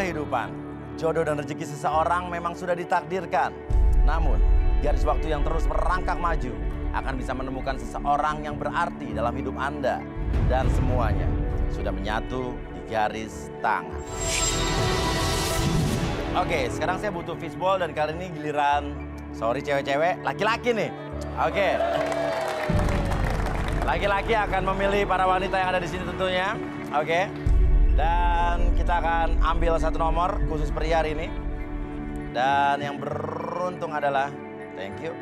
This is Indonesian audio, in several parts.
kehidupan, jodoh dan rezeki seseorang memang sudah ditakdirkan. Namun, garis waktu yang terus merangkak maju akan bisa menemukan seseorang yang berarti dalam hidup Anda. Dan semuanya sudah menyatu di garis tangan. Oke, sekarang saya butuh fishball dan kali ini giliran, sorry cewek-cewek, laki-laki nih. Oke. Laki-laki akan memilih para wanita yang ada di sini tentunya. Oke. Dan kita akan ambil satu nomor khusus pria hari ini. Dan yang beruntung adalah, thank you,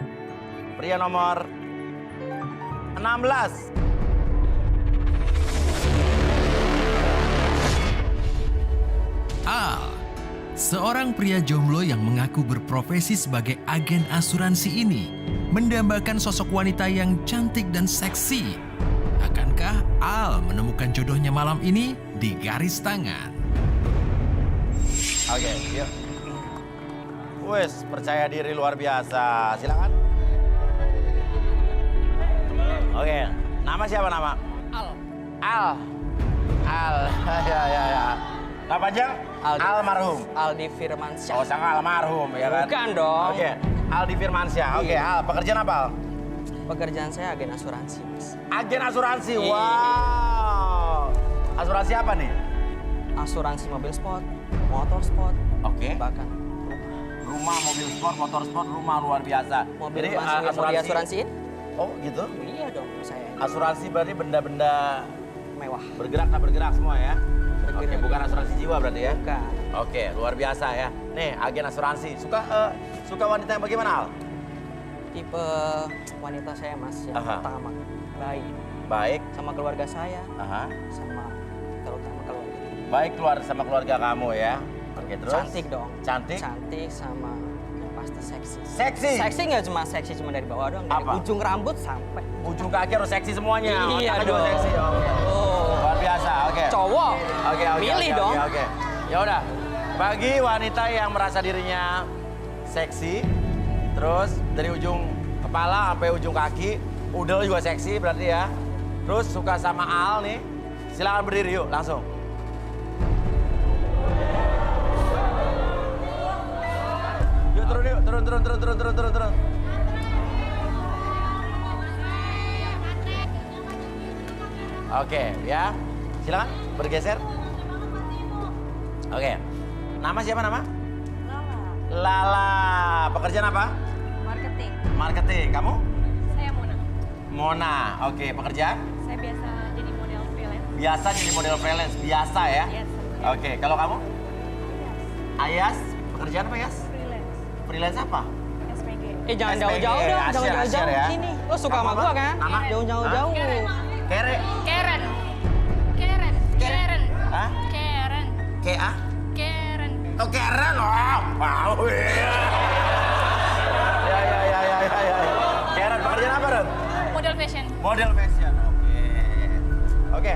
pria nomor 16. Al, seorang pria jomblo yang mengaku berprofesi sebagai agen asuransi ini mendambakan sosok wanita yang cantik dan seksi. Akankah Al menemukan jodohnya malam ini di garis tangan? Oke, yuk. Wes, percaya diri luar biasa. Silakan. Oke, nama siapa nama? Al. Al. Ya. Nama panjang? Almarhum. Aldi Firmansyah. Oh, sang almarhum ya kan? Bukan dong. Oke, Aldi Firmansyah. Oke, Al, pekerjaan apa, Al? Pekerjaan saya agen asuransi, Mas. Agen asuransi. Iya. Wow. Asuransi apa nih? Asuransi mobil sport, motor sport, Oke. bahkan Rumah, mobil sport, motor sport, rumah luar biasa. mobil Jadi, mau diasuransiin? Oh, gitu? Iya dong, saya Asuransi berarti benda-benda mewah. bergerak tak bergerak semua ya? Oke, Bergerak. bukan asuransi jiwa berarti ya? Bukan. Oke, luar biasa ya. Nih, agen asuransi. Suka wanita yang bagaimana, Al? Tipe wanita saya, Mas, yang Aha. pertama baik Baik. sama keluarga saya, Aha. sama terutama keluarga. Baik keluar sama keluarga kamu ya. Oke, terus? Cantik dong. Cantik? Cantik sama yang pasti seksi. Seksi? Seksi nggak cuma seksi cuma dari bawah doang, dari Apa? ujung rambut sampai Ujung kaki harus seksi semuanya. Iya Otaknya juga dong. seksi. Oke. Oh. Luar biasa. Oke. Cowok. Oke. Milih oke, dong. Oke. Ya udah. Bagi wanita yang merasa dirinya seksi, terus dari ujung kepala sampai ujung kaki, udel juga seksi berarti ya. Terus suka sama Al nih, silakan berdiri yuk langsung. Yuk turun yuk, turun. Oke, ya. Silakan bergeser. Oke. Nama siapa nama? Lala, Lala. Pekerjaan apa? marketing. Marketing. Kamu? Saya Mona. Mona. Oke, pekerjaan? Saya biasa jadi model freelance. Biasa jadi model freelance. Biasa ya? Yes. Oke, kalau kamu? Yes. Ayas. Pekerjaan apa, Yas? Freelance. Freelance apa? SPG. jangan SPG, jauh-jauh dong, Asyar, jangan Asyar jauh-jauh ya. sini. Lo suka Kamu sama apa? gua kan? Nama? Jauh-jauh. Keren. Kere. Karen. Karen. Karen. Hah? Karen. Kea? Karen. Oh, Karen. Oh, wow. Ya. Karen, pekerjaan apa, Ren? Model fashion. Model fashion. Oke.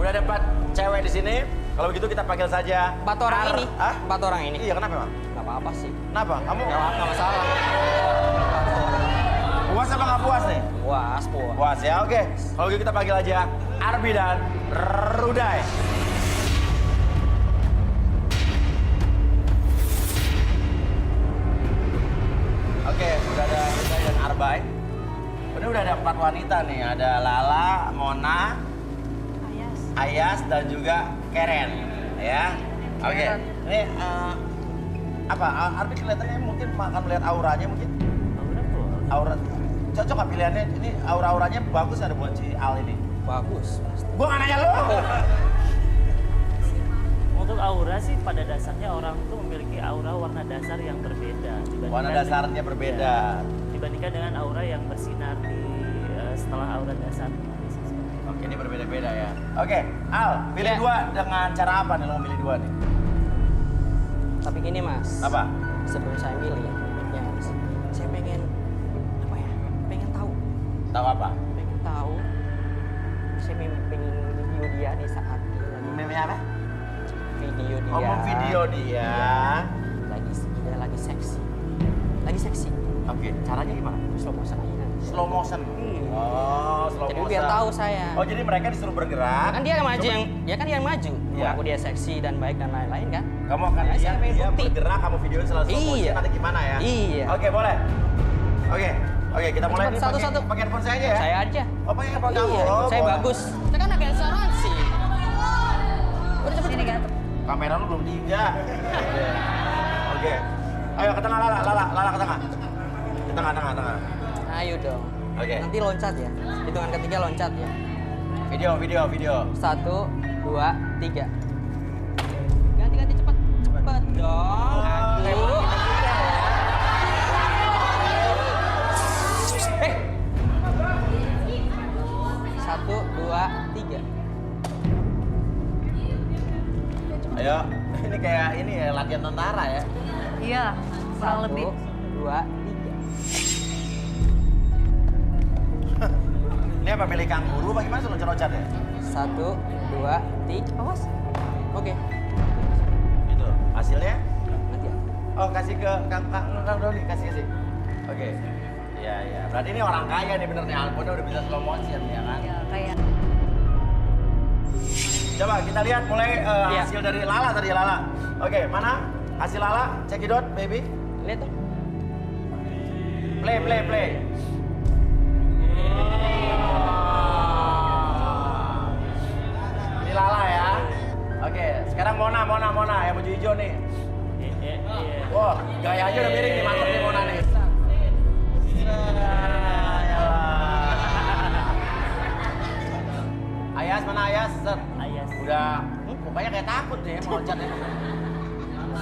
Udah ada 4 cewek di sini. Kalau begitu kita panggil saja. 4 orang ini. Hah? 4 orang ini. Iya, kenapa, Bang? Gak apa-apa sih. Kenapa? Kamu Nggak masalah. puas apa nggak puas nih? Puas. Puas ya, oke. Kalau gitu kita panggil aja Arbi dan Ruday. Oke, udah ada Ruday dan Arbay. Ini udah ada 4 wanita nih. Ada Lala, Mona, Ayas. Ayas, dan juga Karen. Ya, oke. Ini apa? Arbi kelihatannya mungkin akan melihat auranya mungkin. Aura cocok nggak pilihannya? Ini aura-auranya bagus ada buat si Al ini. Bagus. Gua nggak nanya lu. Untuk aura sih pada dasarnya orang tuh memiliki aura warna dasar yang berbeda. Warna dasarnya berbeda. Dibandingkan dengan aura yang bersinar di setelah aura dasar. Oke, ini berbeda-beda ya. Oke, Al, pilih Ya. 2 dengan cara apa nih lo mau milih 2 nih? Tapi gini, Mas. Apa? Sebelum saya milih ya, saya pengen apa ya? Pengen tahu. Tahu apa? Pengen tahu. Saya pengen video dia di saat dia lagi Milih apa? video dia. Ngomong video dia. Dia lagi seksi. Lagi seksi. Oke, caranya gimana? Slow motion aja. Slow motion. Oh, slow Jadi motion. biar tahu saya. Oh, jadi mereka disuruh bergerak. Kan dia yang maju, dia kan yang maju. Iya. Mengaku dia seksi dan baik dan lain-lain kan. Kamu akan Ya, saya lihat pengen dia bukti. bergerak, kamu videoin setelah slow motion Iya. nanti gimana ya? Iya. Oke, boleh. Oke, kita mulai Cepat, nih satu-satu. pakai handphone saya aja ya. Saya aja. Oh, pakai handphone kamu. Iya, Oh, saya boleh. bagus. Kita kan agen asuransi. Udah cepet sini kan. Kamera lu belum 3. Oke. Ayo ke tengah Lala ke tengah. Ke tengah. Ayo dong. Oke. Nanti loncat ya. Hitungan ketiga loncat ya. Video. 1, 2, 3. Ganti cepet. Cepet dong. Aduh. Eh. 1, 2, 3. Ayo. Ini kayak ini ya latihan tentara ya. Iya, kurang lebih. 2, 3. Ini apa milik kanguru? Bagaimana loncat-loncat ya? 1, 2, 3. Awas. Oke. Gitu. Hasilnya? Nanti ya. Oh, kasih ke Kang Doni, kasih. Oke. Iya. Berarti ini orang kaya nih bener nih, handphone udah bisa slow motion ya kan? Ya, kayak Coba kita lihat mulai Iya. hasil dari Lala tadi Lala. Oke, mana? Hasil Lala, cekidot baby. Lihat tuh. Play. Ini Lala ya. Oke, sekarang Mona yang baju hijau nih. Iya. Wah, gaya aja udah miring nih, mantep nih Mona nih. Ayas, mana Ayas? Set. Ayas. Udah, mukanya kayak takut nih mau loncat nih.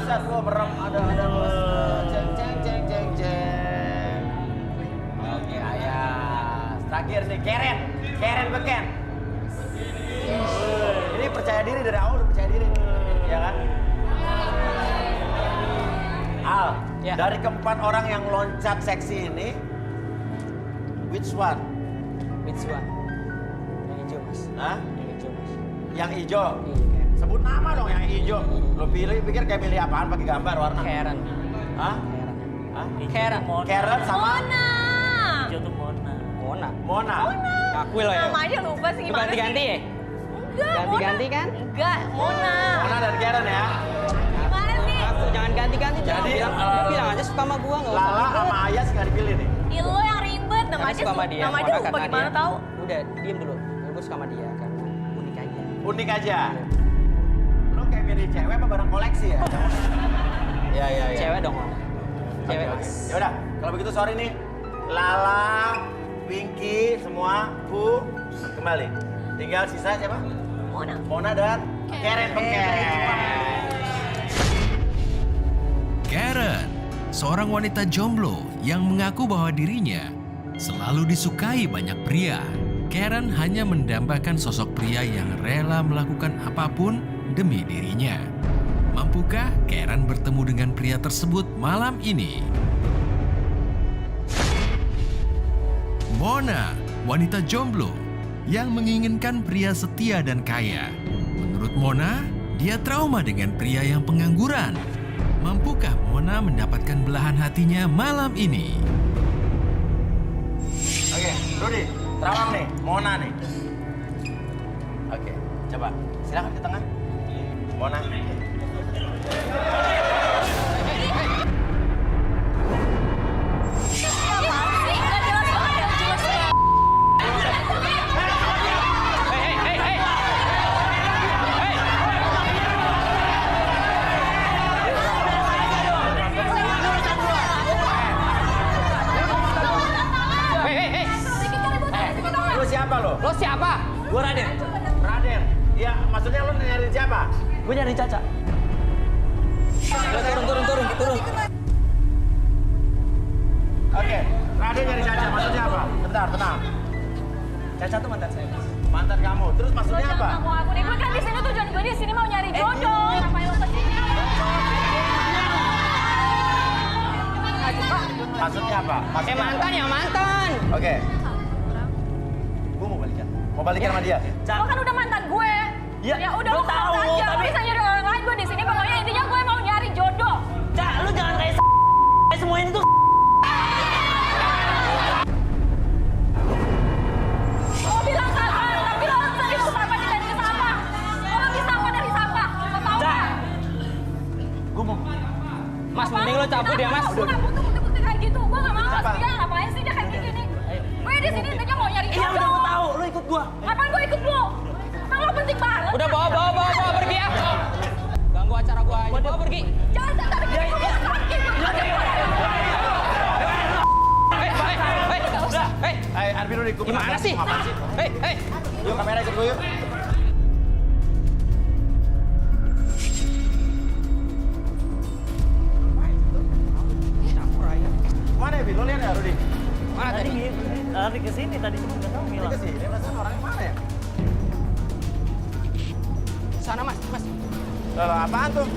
Set, gua merem, ada. Ceng. Oke, Ayas. Terakhir nih, Keren beken. Ini percaya diri dari awal, udah percaya diri. Ya kan? Al, Ya. dari keempat orang yang loncat seksi ini, which one? Which one? Yang hijau, Mas. Hah? Yang hijau, Mas. Yang hijau. Iya, Sebut nama dong yang hijau. Lo pikir kayak milih apaan pakai gambar warna? Karen. Hah? Karen. Hah? Karen. Karen sama Mona. Hijau tuh Mona. Mona. Mona. Akui lo ya. Namanya lupa sih Itu gimana ganti-ganti ya? Enggak, Ganti-ganti Mona. kan? Enggak, Mona. Mona dan Karen ya. Gimana sih? Aku jangan ganti-ganti. Jadi, bilang aja suka sama gua, nggak usah Lala ribet. sama Ayas nggak dipilih nih. Ih, lo yang ribet. Nama Karena aja suka sama dia. nama aja Mona lupa karena gimana dia- tahu. Udah, diem dulu. Gue suka sama dia karena unik aja. Unik aja. Lo kayak milih cewek apa barang koleksi ya? Iya. Cewek dong, Om. Cewek, Oke. Mas. Ya udah, kalau begitu sorry nih. Lala, Winky, semua kembali. Tinggal sisa siapa? Mona dan Karen beken. Karen, seorang wanita jomblo yang mengaku bahwa dirinya selalu disukai banyak pria. Karen hanya mendambakan sosok pria yang rela melakukan apapun demi dirinya. Mampukah Karen bertemu dengan pria tersebut malam ini? Mona, wanita jomblo yang menginginkan pria setia dan kaya. Menurut Mona, dia trauma dengan pria yang pengangguran. Mampukah Mona mendapatkan belahan hatinya malam ini? Oke, Rudy, terawang nih, Mona nih. Oke, coba silakan ke tengah. Mona. Apaan sih? Nggak jelas banget ya, jelas banget. Lu siapa lo? Lo siapa? Gue Raden. Raden. Iya, maksudnya lu nyariin siapa? Gue nyari Caca. Turun. Oke, Raden nyari Caca, maksudnya apa? Bentar, tenang. Caca tuh mantan saya. Mantan kamu, terus maksudnya apa? Aku nih, gue kan di sini tujuan gue di sini mau nyari jodoh. Ngapain lo kesini? Maksudnya apa? Maksudnya apa? Mantan ya mantan. Oke. Gue mau balikan. Mau balikan sama dia? Lo kan udah mantan gue. Ya, Ya udah gue lo tahu, tahu aja. Lo tapi- bisa nyari orang lain gue di sini. Pokoknya intinya gue mau nyari jodoh. Cak, lu jangan kayak semua ini tuh. Lo bilang salah, tapi lo serius apa dari sampah? Lo bisa apa dari sampah? Lo tahu Cak, nggak? Mending lo cabut ya, Mas. Gue nggak butuh bukti-bukti kayak gitu. Gue nggak mau. Apa? Dia ngapain sih dia kayak gini? Gue di sini intinya mau nyari Iya, jodoh. udah gue tahu. Lo ikut gua. Apaan gue ikut lu? Emang lo penting banget? Udah bawa pergi ya. Ganggu acara gua aja. Bawa pergi. Jangan sampai bikin gue sakit. Arvin udah ikut. Gimana sih? Hei. Yuk kamera ikut gue yuk. Mana ya, Vin? Lo lihat ya, Rudi? Mana Tadi tadi? lari ke sini tadi cuma nggak tahu Ini ngilang. ke sini, perasaan orangnya mana ya? Sana, Mas. Loh, apaan tuh?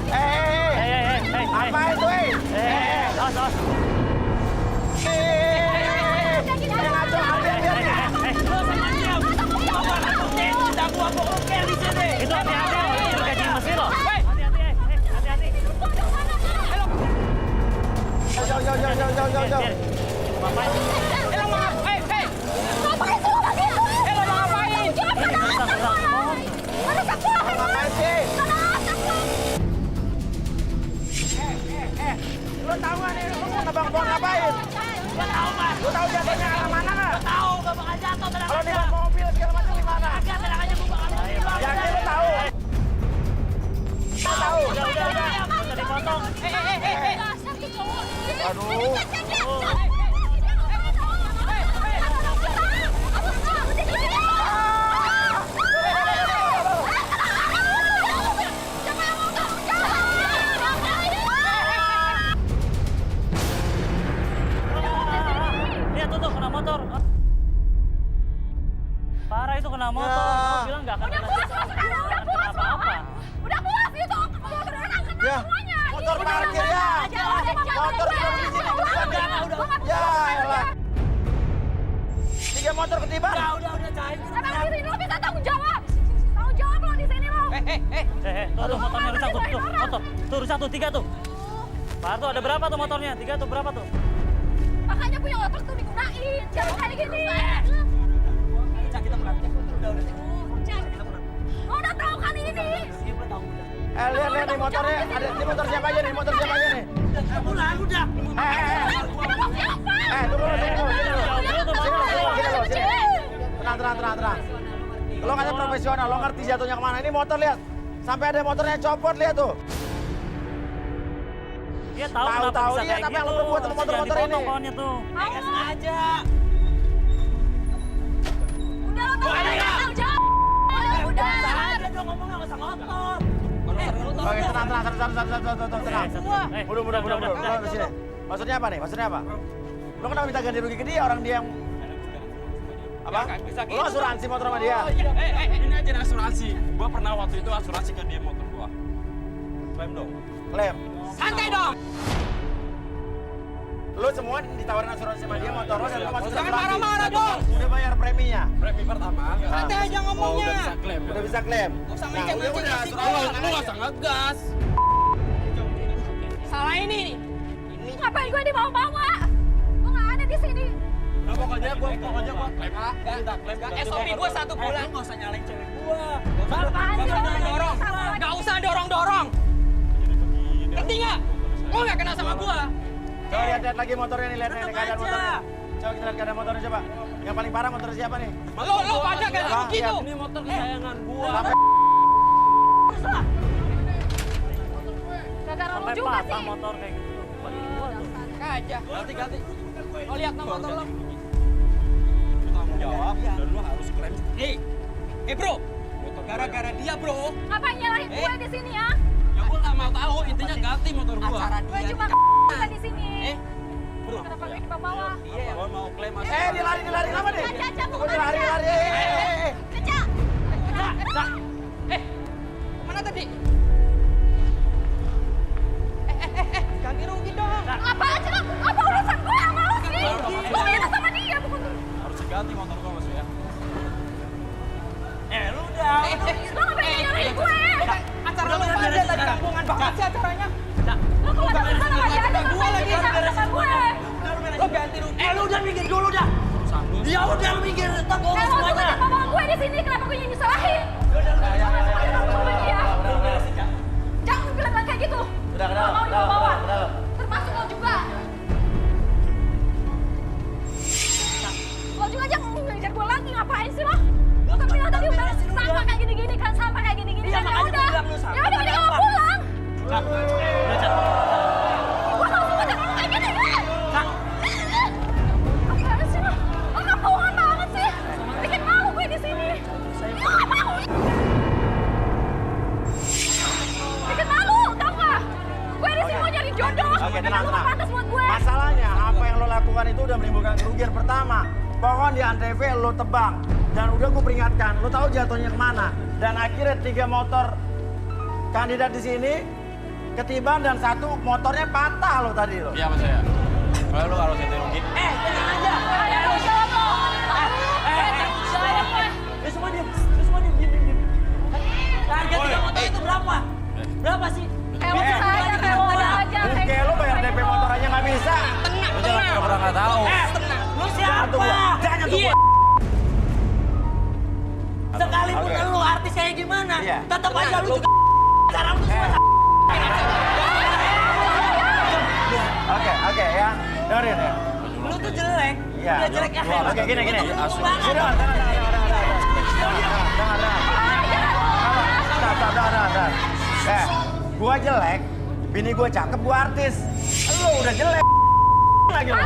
Apa itu, Awas. Yang ngaco, Arvin, biar nih. Itu hati-hati loh, itu gaji mesin loh. Hati-hati. Jauh. Ngapain? Ngapain sih? Lo tahu nggak nih, lo mau nebang-nebang ngapain? Gak tahu, Mas. Lo tahu jatuhnya arah mana nggak? Gak tahu, gak bakal jatuh. Tenang Kalau di aja. mobil segala macam gimana? Agak tenang aja, gue bakal jatuh. Yakin lo tahu? Lo tahu? Udah dipotong. Aduh. Lihat tuh kena motor. Parah itu kena motor. Ya. Kamu bilang nggak akan kena apa-apa. Udah puas itu. Kena Ya, semuanya. motor parkir ya. Motor tidak di sini bukan ya. Ya, elah. 3 motor ketiban. Udah, cair. Emang di sini lo bisa tanggung jawab. Tanggung jawab lo di sini lo. Tuh motornya rusak tuh. Motor. Tuh rusak tuh 3 tuh. Pak tuh ada berapa tuh motornya? 3 tuh berapa tuh? Makanya punya otak tuh digunain. Jangan kayak gini. Kita menang. Udah. Lo udah tahu kan ini. Lihat nih motornya. Ada di motor siapa aja nih? Motor siapa aja nih? Udah. Tunggu lo, sini lo. Tenang. Lo kan profesional, lo ngerti jatuhnya kemana. Ini motor lihat. Sampai ada motornya copot, lihat tuh. Dia tahu kenapa Tahu, bisa iya, kayak tapi gitu. yang lo perbuat sama Jangan motor-motor dipotong ini. pohonnya tuh. Nggak sengaja. Udah lo tahu tanggung jawab. Udah. Ada dong ngomongnya nggak usah ngotot. Oke, tenang. Udah. Lo di sini. Maksudnya apa? Lo kenapa minta ganti rugi ke dia? Orang dia yang apa? Lo asuransi motor sama dia? Ini aja asuransi. Gua pernah waktu itu asuransi ke dia motor gua. Klaim dong. Klaim. Santai dong. Lo semua ditawarin asuransi sama dia motor lo dan lo masuk Jangan asuransi. marah-marah dong. Udah bayar preminya. Premi pertama. Santai aja ngomongnya. Udah bisa klaim. Udah bisa klaim. Usah Nah, mancing-mancing udah, kasih terus. Lu nggak usah ngegas. Salah ini. Ngapain gue dibawa-bawa? Gue nggak ada di sini. Nah, pokoknya gua klaim. Minta klaim. SOP gue 1 bulan. Lu nggak usah nyalain cewek gua. Apaan sih lo? Dorong. Nggak usah dorong-dorong. Ngerti nggak? Lo nggak kenal sama gue. Coba lihat lagi motornya nih, lihat nih Tetep keadaan aja. motornya. Coba kita lihat keadaan motornya coba. Yang paling parah motor siapa nih? Lo pada kan Apa? gitu. Ini motor kesayangan gua. Sampai Gara-gara lo Sampai juga patah sih. motor kayak gitu tuh. Bagi gua tuh. Aja. Ganti. Lo lihat nama motor lo. Lu tanggung jawab dan lu harus klaim. Bro. Gara-gara dia bro. Ngapain nyalahin gue di sini ya? Ya gua nggak mau tahu. Intinya ganti motor gua. Acara Gue dia. cuma bisa di sini. Bro. Kenapa gue dibawa? Gua mau klaim dia lari kenapa nih? Caca, Oh, dia lari. Caca. Mana tadi? Ganti rugi dong. Apaan sih lo? Apa urusan gue sama lo sih? Gue minta sama dia bukan tuh. Harus diganti motor gua maksudnya. Lu udah. Lo ngapain nyalahin gue? Acara lu pada tadi kampungan banget sih acaranya. Lo kalau ada urusan sama dia aja Gue lagi ngapain sama gue? Lo ganti rugi. Lu udah minggir dulu dah. Ya udah lu minggir. Ntar gue Kalau semuanya. udah ngomong gue di sini kenapa gue yang disalahin? Jangan tenang, Lu tenang. gak pantas buat gue. Masalahnya apa yang lo lakukan itu udah menimbulkan kerugian. Pertama, pohon di Antv lo tebang. Dan udah gue peringatkan, lo tahu jatuhnya kemana. Dan akhirnya 3 motor kandidat di sini ketiban dan 1 motornya patah lo tadi lo. Iya mas saya. Kalau lu harus ganti rugi. Tenang aja. Tanggung jawab lo. Tanggung jawab lo. Lu semua diem. Harga 3 motor itu berapa? Berapa sih? Kayak usaha aja, kayak wadah aja. Oke, lo bayar DP motor aja nggak bisa. Tenang. Pura-pura nggak tahu. Tenang. Lu Jangan siapa? tuh gua. Jangan tuh Iya. gua. Sekalipun Oke. lu artis kayak gimana, Iya. tetap aja lu juga cara lu semua. Oke ya. Dengerin ya. Lu tuh jelek. Iya. Udah jelek ya. Oke, gini. Lu tuh buruk banget. Sudah, dengar. Gua jelek, bini gua cakep, gua artis. Lu udah jelek lagi lu.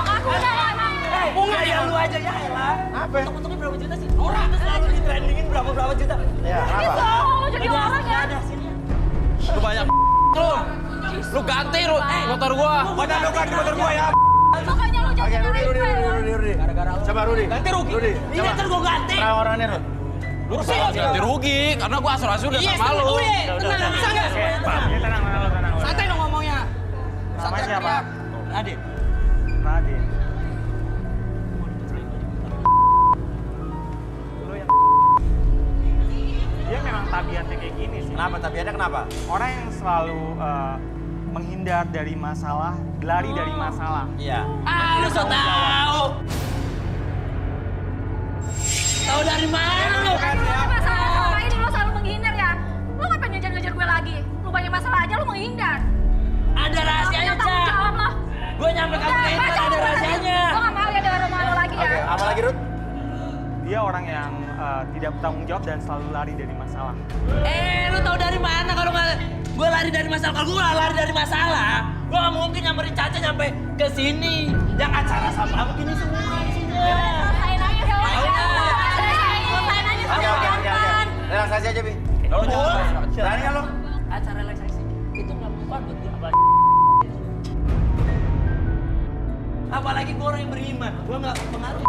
Aku udah emang. Enggak ya lu aja ya elah. Apa? Untung-untungnya berapa juta sih? Orang tuh selalu di trendingin berapa juta. Ya, Ini apa? soal lo jadi orang ya. Ada sini. Lu banyak lu. Lu ganti motor gua. Mana lu ganti motor gua ya? Makanya lo Oke, jangan Rudi. Coba Rudi. Ganti rugi. Rudi, Ini coba. ntar gua ganti. Terang orangnya, Rudi. Lu harus ganti rugi karena gua asuransi udah Iya, sama lu. tenang. Bisa nggak? Tenang. Santai dong ngomongnya. Namanya siapa? Adit. Raden. Lu yang dia memang tabiatnya kayak gini sih. Kenapa? Tabiatnya kenapa? Orang yang selalu menghindar dari masalah, lari dari masalah. Iya. Ah, lu so tahu. Tahu dari mana lu? Masalah ini lo selalu menghindar ya. Lo ngapain ngejar-ngejar gue lagi? Lo banyak masalah aja lo menghindar. Ada rahasianya, Tanggung Ca. jawab lo. Gue nyampe kamu ke internet ada rahasianya. Lo gak mau ya dengar rumah lo lagi ya. Oke, apa lagi, Rud? Dia orang yang tidak bertanggung jawab dan selalu lari dari masalah. Lu tahu dari mana kalau nggak gue lari dari masalah? Kalau gue lari dari masalah, gue nggak mungkin nyamperin Caca nyampe ke sini. Yang acara sama begini semua isinya. Selesain aja ya. Selesain aja sama Oke. mantan. Relaksasi aja, Bi. Lu jangan. Berani nggak lo? Acara relaksasi itu nggak buat buat gue. Apalagi gue orang yang beriman, gue nggak pengaruh.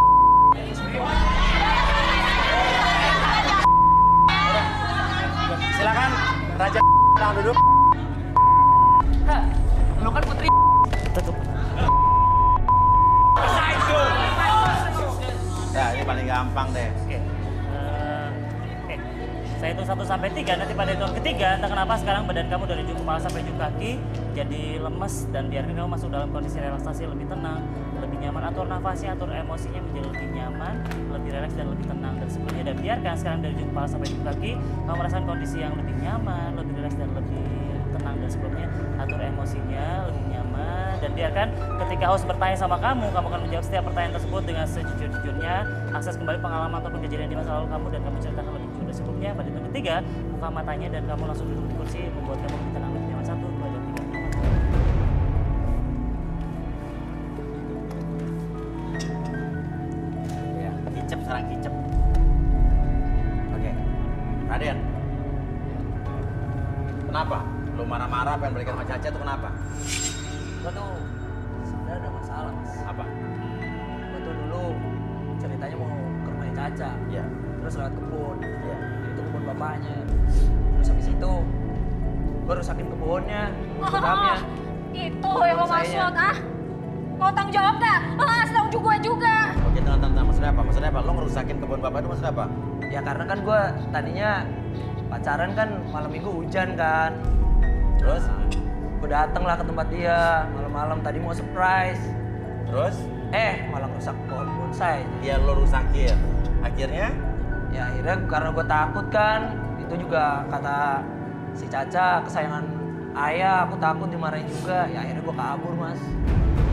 Silakan, Raja Tenang duduk. Lu kan putri. Ya, ini paling gampang deh. Oke. Oke. Saya hitung 1 sampai 3, nanti pada hitungan ketiga, entah kenapa sekarang badan kamu dari ujung kepala sampai ujung kaki jadi lemes dan biarkan kamu masuk dalam kondisi relaksasi lebih tenang, lebih nyaman, atur nafasnya, atur emosinya menjadi lebih nyaman, lebih rileks dan lebih tenang dan sebelumnya. Dan biarkan sekarang dari ujung kepala sampai ujung kaki kamu merasakan kondisi yang lebih nyaman, lebih rileks dan lebih tenang dan sebelumnya. Atur emosinya lebih nyaman dan biarkan ketika host bertanya sama kamu akan menjawab setiap pertanyaan tersebut dengan sejujur-jujurnya. Akses kembali pengalaman ataupun kejadian di masa lalu kamu dan kamu ceritakan lebih jujur. Sebelumnya pada hitungan ketiga buka matanya dan kamu langsung duduk di kursi membuat kamu lebih tenang, lebih nyaman. 1, 2, dan 3. Ya, kicep sekarang kicep. Oke. Raden. Kenapa? Lu marah-marah pengen balikan sama Caca tuh kenapa? Gue tuh sebenarnya ada masalah, Mas. Apa? Gue tuh dulu ceritanya mau ke rumahnya Caca, Iya. terus lewat kebun. Iya. Itu kebun bapaknya. Terus habis itu gue rusakin kebunnya, kebunnya. Itu yang lo maksud, ah? Mau tanggung jawab gak? Lo gak ngasih tanggung gue juga. Oke, tenang. Maksudnya apa? Maksudnya apa? Lo ngerusakin kebun bapak itu maksudnya apa? Ya karena kan gue tadinya pacaran kan malam minggu hujan kan. Terus? Gue dateng lah ke tempat dia malam-malam tadi mau surprise. Terus? Malah rusak pohon bonsai. Dia lo rusakin. Akhirnya? Ya akhirnya karena gue takut kan. Itu juga kata si Caca kesayangan ayah. Aku takut dimarahin juga. Ya akhirnya gue kabur, Mas.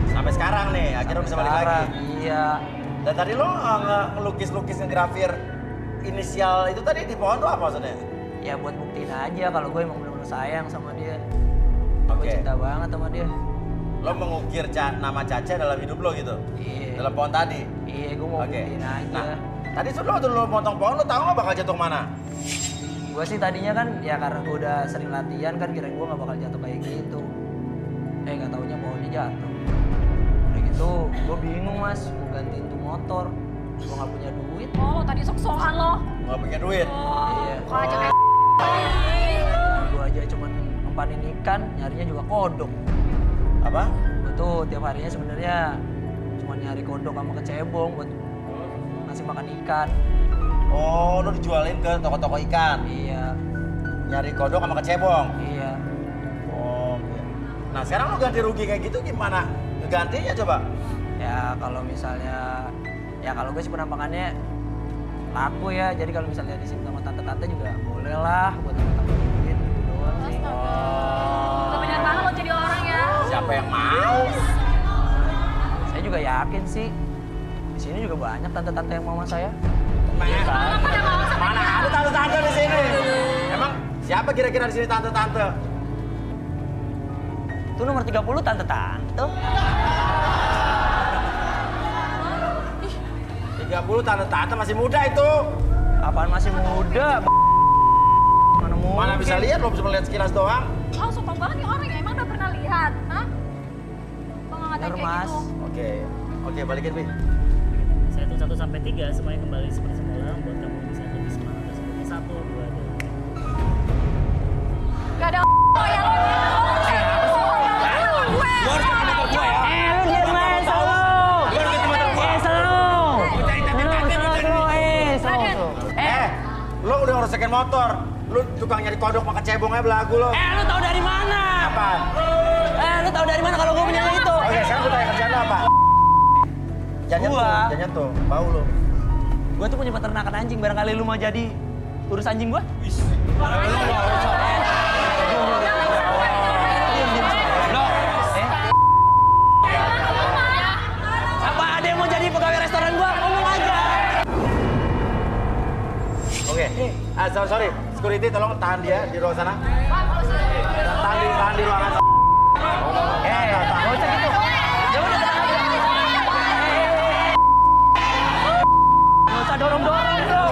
Sampai sekarang nih, akhirnya lo bisa balik lagi. Sekarang, iya. Dan tadi lo ngelukis-lukis, ngegrafir inisial itu tadi di pohon tuh apa maksudnya? Ya buat buktiin aja kalau gue emang bener-bener sayang sama dia. Oke. Gue cinta banget sama dia. Lo mengukir nama Caca dalam hidup lo gitu? Iya. Dalam pohon tadi? Iya, gue mau Oke. buktiin aja. Nah, tadi sudah waktu lo potong pohon, lo tahu nggak bakal jatuh kemana? Gue Gue sih tadinya kan ya karena gue udah sering latihan kan kirain gue nggak bakal jatuh kayak gitu. Nggak taunya pohonnya jatuh. Udah gitu gue bingung mas mau gantiin tuh motor. Gue nggak punya duit. Oh, tadi sok-sokan lo. Nggak punya duit. Iya. Kok aja kayak Gue aja cuman ngempanin ikan, nyarinya juga kodok. Apa? Gue tuh tiap harinya sebenarnya cuma nyari kodok sama kecebong buat ngasih makan ikan. Oh, lu dijualin ke toko-toko ikan. Iya, Nyari kodok sama kecebong. iya. Oke. Nah, sekarang lu ganti rugi kayak gitu gimana? Gantinya coba. Ya kalau misalnya, ya kalau gue sih penampakannya laku ya. Jadi kalau misalnya di sini sama tante-tante juga boleh lah buat tante-tante duit gitu doang sih. Gak bener banget lo jadi orang ya. Siapa yang mau? Saya juga yakin sih. Di sini juga banyak tante-tante yang mau sama saya. Mana ada tante-tante di sini? Emang siapa kira-kira di sini tante-tante? Itu nomor 30 tante-tante. 30 tante-tante masih muda itu. Apaan masih muda? Mana mungkin? Mana bisa lihat, lo cuma lihat sekilas doang. Oh, sombong banget nih orang ya. Emang udah pernah lihat? Hah? Lo nggak ngatain Bener, kayak Mas. gitu? Oke, balikin, Pi. Saya hitung 1 sampai 3 semuanya kembali seperti semula buat kamu bisa lebih semangat dan seperti 1, 2, dan Gak ada ya lo. Lo udah ngerusakin motor. Lo tukang nyari kodok sama kecebongnya belagu lo. Lu tahu dari mana? Apa? Lu tahu dari mana kalau gue punya itu? Oke, sekarang gue tanya kerjaan lo apa? Gua. Jangan tuh, bau lo. Gue tuh punya peternakan anjing, barangkali lu mau jadi urus anjing gue? Apa ada yang mau jadi pegawai restoran gua? Ngomong aja. Oke. Sorry. Security tolong tahan dia di ruang sana. Tahan di ruangan. Gak usah gitu. Gak usah dorong-dorong bro.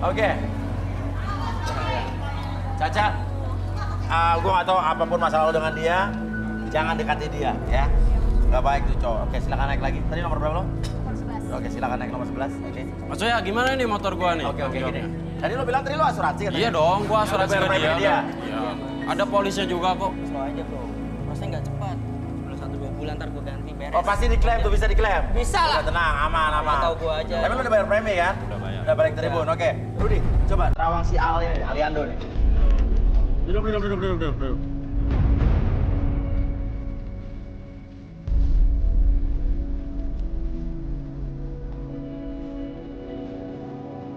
Oke. Caca, gue gak tahu apapun masalah lo dengan dia, jangan dekati dia, ya. Gak baik tuh cowok. Oke, silakan naik lagi. Tadi nomor berapa lo? Oke, silakan naik nomor 11. Oke. Maksudnya gimana nih motor gua nih? Oke, gini. Tadi lo bilang tadi lo asuransi katanya? Iya dong, gua asuransi Ada ke bayar dia. dia. Iya. Ada polisnya juga kok. Slow aja bro, prosesnya nggak cepat. Belum 1-2 bulan ntar gue ganti beres. Oh, pasti diklaim tuh, bisa diklaim? Bisa lah. Udah, tenang, aman. Nggak tahu gua aja. Tapi lo udah bayar premi kan? Udah bayar. Udah balik tribun, oke. Rudi, coba terawang si Al ini, Aliando nih. Duduk.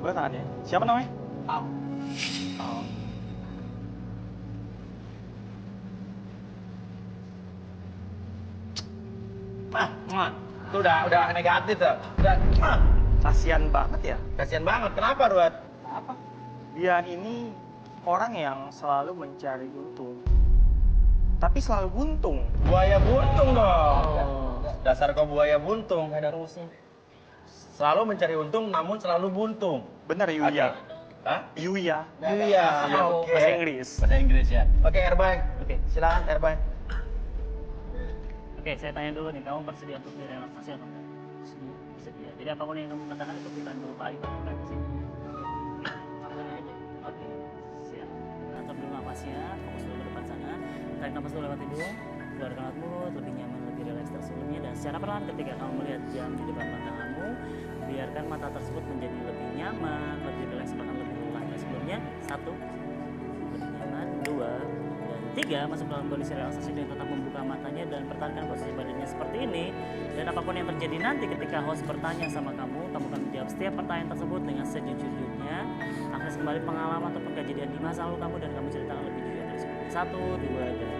Boleh tangannya? Siapa namanya? Al. Itu udah negatif tuh. Udah, Kasian banget ya. kasihan banget. Kenapa, Ruat? Apa? Dia ini orang yang selalu mencari untung. Tapi selalu buntung. Buaya buntung dong. Dasar kau buaya buntung. Nggak ada rumusnya. Selalu mencari untung, namun selalu buntung. Benar Yuya. Hah? Yuya. Iya, oke. Bahasa Inggris. Bahasa Inggris ya. Oke, Airbank. Oke, silakan Airbank. Oke, saya tanya dulu nih, kamu bersedia untuk direlaksasi atau enggak? Bersedia. Jadi apapun yang kamu katakan itu bukan berupa ibadah bukan di sini. Oke, siap. Atur dulu napasnya, fokus dulu ke depan sana. Tarik napas dulu lewat hidung, keluarkan lewat mulut, lebih nyaman, lebih rileks tersebelumnya. Dan secara perlahan ketika kamu melihat jam di depan mata kamu, biarkan mata tersebut menjadi lebih nyaman, lebih rileks, bahkan lebih lelah dari sebelumnya. 1, lebih nyaman. 2, dan 3, masuk dalam kondisi relaksasi dengan tetap membuka matanya dan pertahankan posisi badannya seperti ini. Dan apapun yang terjadi nanti ketika host bertanya sama kamu akan menjawab setiap pertanyaan tersebut dengan sejujurnya. Akses kembali pengalaman ataupun kejadian di masa lalu kamu dan kamu ceritakan lebih jujur dari sebelumnya. 1, 2, dan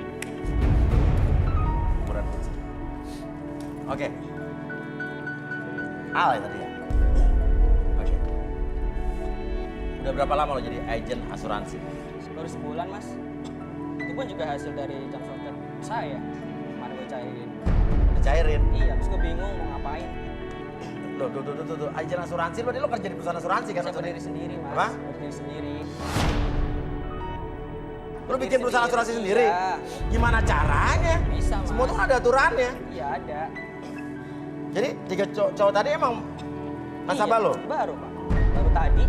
3. Oke. Al ya tadi ya? Oke. Udah berapa lama lo jadi agen asuransi? Baru sebulan mas. Itu pun juga hasil dari jam sosial saya. Kemarin gue cairin. Dicairin? Iya, terus gue bingung mau ngapain. Tuh. Agen asuransi berarti lo kerja di perusahaan asuransi kan? Saya berdiri sendiri, Mas. Apa? Berdiri sendiri. Lo bikin perusahaan asuransi sendiri? Iya. Gimana caranya? Bisa, Mas. Semua tuh kan ada aturannya. Iya, ada. Jadi 3 cowok tadi emang nasabah lo? Baru, Pak. Baru tadi.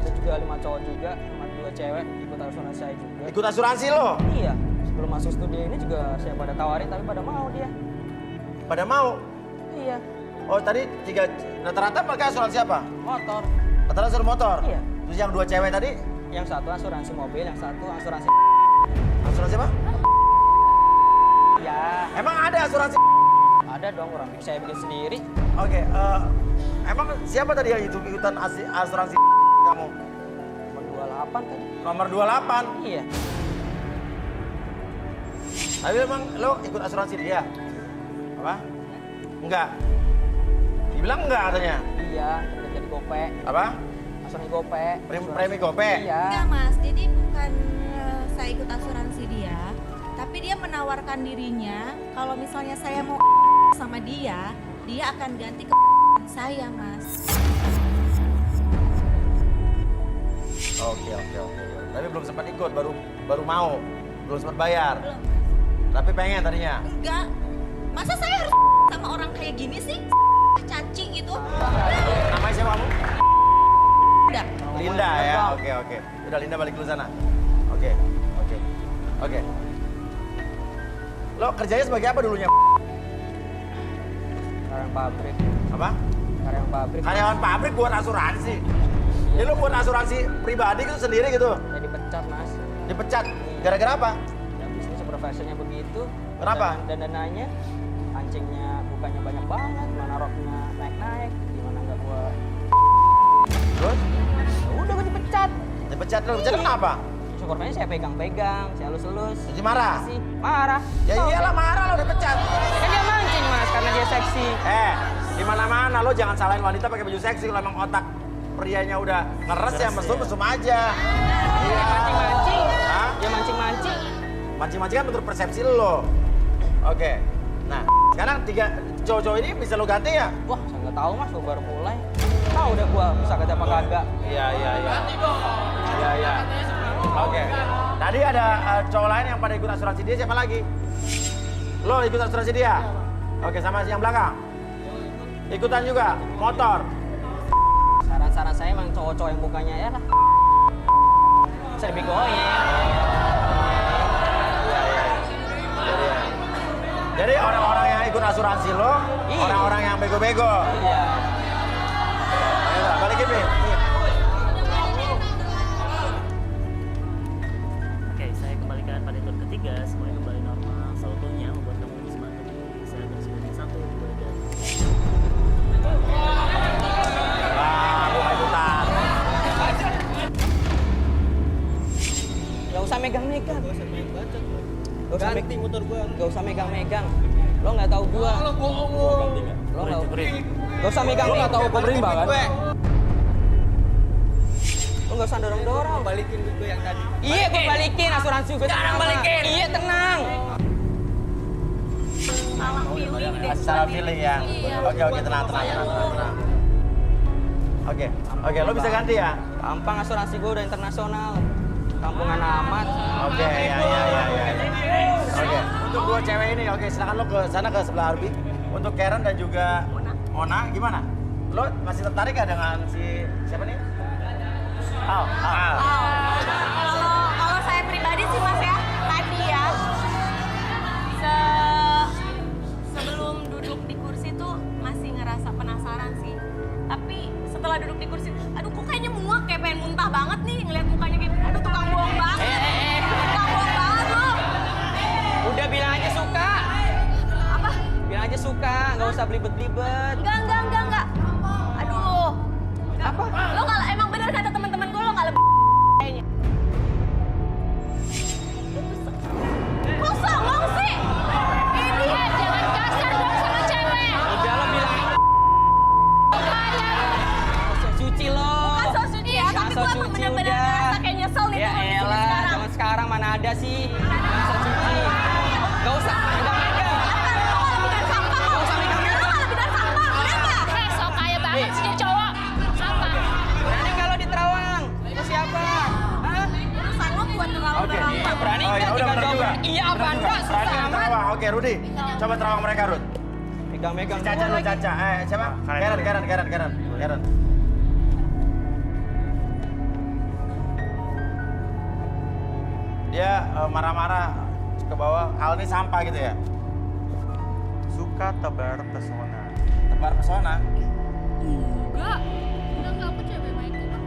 Ada juga 5 cowok juga, sama 2 cewek ikut asuransi saya juga. Ikut asuransi lo? Iya. Sebelum masuk studio ini juga saya pada tawarin, tapi pada mau dia. Pada mau? Iya. Oh tadi 3, rata-rata pakai asuransi apa? Motor. Rata-rata asuransi motor? Iya. Terus yang 2 cewek tadi? Yang satu asuransi mobil, yang satu asuransi. Asuransi apa? Ya, Emang ada asuransi? ada dong, orang saya bikin sendiri. Oke, emang siapa tadi yang ikutan asuransi kamu? Nomor 28 tadi. Nomor 28? Iya. Tapi emang lo ikut asuransi dia? Apa? Enggak. Dibilang enggak katanya. Iya, udah jadi gope. Apa? Asuransi gope. Premi gope? Iya. Enggak mas, jadi bukan saya ikut asuransi dia, tapi dia menawarkan dirinya kalau misalnya saya mau sama dia akan ganti ke saya mas. Oke. Tapi belum sempat ikut, baru mau, belum sempat bayar. Belum. Tapi pengen tadinya. Enggak, masa saya harus sama orang kayak gini sih? Cacing gitu. Namanya siapa kamu? Udah. Linda ya. Oke. Udah Linda balik dulu sana. Oke. Lo kerjanya sebagai apa dulunya? Karyawan pabrik. Apa? Karyawan pabrik. Karyawan pabrik buat asuransi. Jadi lo buat asuransi pribadi gitu sendiri gitu? Saya dipecat, Mas. Dipecat? Gara-gara apa? Ya bisnis supervisornya begitu. Kenapa? Dan dananya, pancingnya bukannya banyak banget, mana roknya naik-naik, gimana nggak gua. Terus? Ya udah gua dipecat. Dipecat lo? Dipecat kenapa? Supervisornya saya pegang-pegang, saya elus-elus. Jadi marah? Sih, marah. Ya iyalah marah lo dipecat. Kan dia mancing, Mas, karena dia seksi. Di mana-mana lo jangan salahin wanita pakai baju seksi kalau emang otak prianya udah ngeres ya mesum-mesum aja. Iya. Mancing-mancing. Hah? Dia mancing-mancing. Mancing-mancing kan menurut persepsi lo. Oke. Nah, sekarang 3 cowok-cowok ini bisa lo ganti ya? Wah, saya nggak tahu, Mas, gua baru mulai. Tahu udah gua bisa ganti apa kagak. Iya. Iya. Oke. Tadi ada cowok lain yang pada ikut asuransi dia, siapa lagi? Lo ikut asuransi dia? Oke, sama yang belakang? Ikutan juga? Motor? Saran-saran saya emang cowok-cowok yang mukanya ya lah. Bisa dibegoin. Jadi orang-orang yang ikut asuransi lo, Iya. orang-orang yang bego-bego. Iya. Ayo, balikin, Pi. Oke, saya kembalikan pada tur ketiga, semuanya kembali normal. Seutuhnya membuat kamu lebih semangat. Saya bersihkan satu, dua, dan Buka ikutan. Gak usah megang-megang. Ganti motor gua. Gak usah megang-megang. Lo nggak tahu gua. Lo bohong. Lo nggak. Gak usah megang. Lo nggak tahu gua berimba kan? Lo nggak usah dorong-dorong. Balikin gue yang tadi. Iya, gua balikin asuransi gue. Sekarang balikin. Iya, tenang. Salah feeling deh. Salah feeling ya? Iya. Oke, tenang. Oke, lo bisa ganti ya? Gampang, asuransi gue udah internasional. Kampungan amat. Oke, ya. Oke, untuk 2 cewek ini, oke silakan lo ke sana ke sebelah Arbi. Untuk Karen dan juga Mona, gimana? Lo masih tertarik gak dengan si siapa nih? Al. Kalau saya pribadi sih mas ya, tadi ya, sebelum duduk di kursi tuh masih ngerasa penasaran sih. Tapi setelah duduk di kursi, aduh kok kayaknya muak, kayak pengen muntah banget nih ngeliat mukanya gitu. Aduh tukang bohong banget. Tukang bohong banget lo. Udah bilang aja suka. Apa? Bilang aja suka, nggak usah belibet-belibet. Enggak. Aduh. Apa? Lo nggak, emang bener kata teman-teman gue lo nggak lebih kayaknya. Kok songong sih? Ini jangan kasar dong sama cewek. Udah lo bilang. Suci lo. Bukan so suci ya, tapi so gue suci bener-bener udah. ngerasa kayak nyesel nih Ya turun di sini elah, sekarang. zaman sekarang mana ada sih. Masa cuci. Gak usah megang-megang. Lo nggak lebih dari sampah. Gak usah megang-megang. Lo nggak lebih dari sampah, bener nggak? So kaya banget oke. Rudi, coba terawang mereka, Rud. Megang-megang. Si Caca lu, Caca. Siapa? Karen. Dia marah-marah ke bawah. Hal ini sampah gitu ya? Suka tebar pesona. Tebar pesona. Enggak aku cewek baik kok.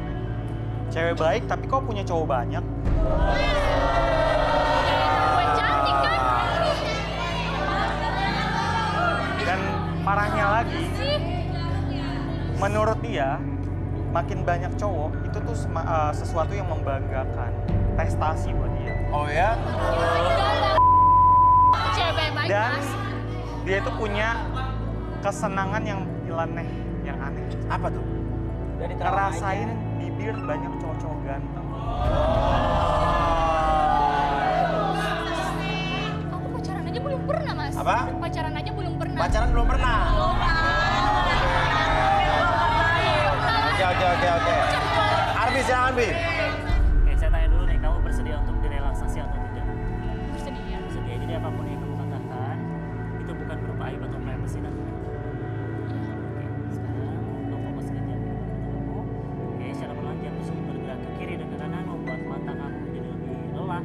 Cewek baik tapi kok punya cowok banyak? Gue cantik kan? Dan parahnya lagi, menurut dia, makin banyak cowok itu tuh sesuatu yang membanggakan, prestasi buat dia. Oh ya? Aku cewek baik Dan mas. dia itu punya kesenangan yang nyeleneh, yang aneh. Apa tuh? Ngerasain bibir banyak cowok-cowok ganteng. Aku pacaran aja belum pernah mas. Apa? Pacaran aja belum pernah. Pacaran belum pernah? Oke. Arbi, silakan Bi. Oke, saya tanya dulu nih, kamu bersedia untuk direlaksasi atau tidak? Bersedia. Bersedia, jadi apapun yang kamu katakan, itu bukan berupa aib atau privacy nanti. Oke, sekarang untuk fokus kerja di mata kamu. Oke, secara perlahan jam tersebut bergerak ke kiri dan ke kanan, membuat mata kamu menjadi lebih lelah,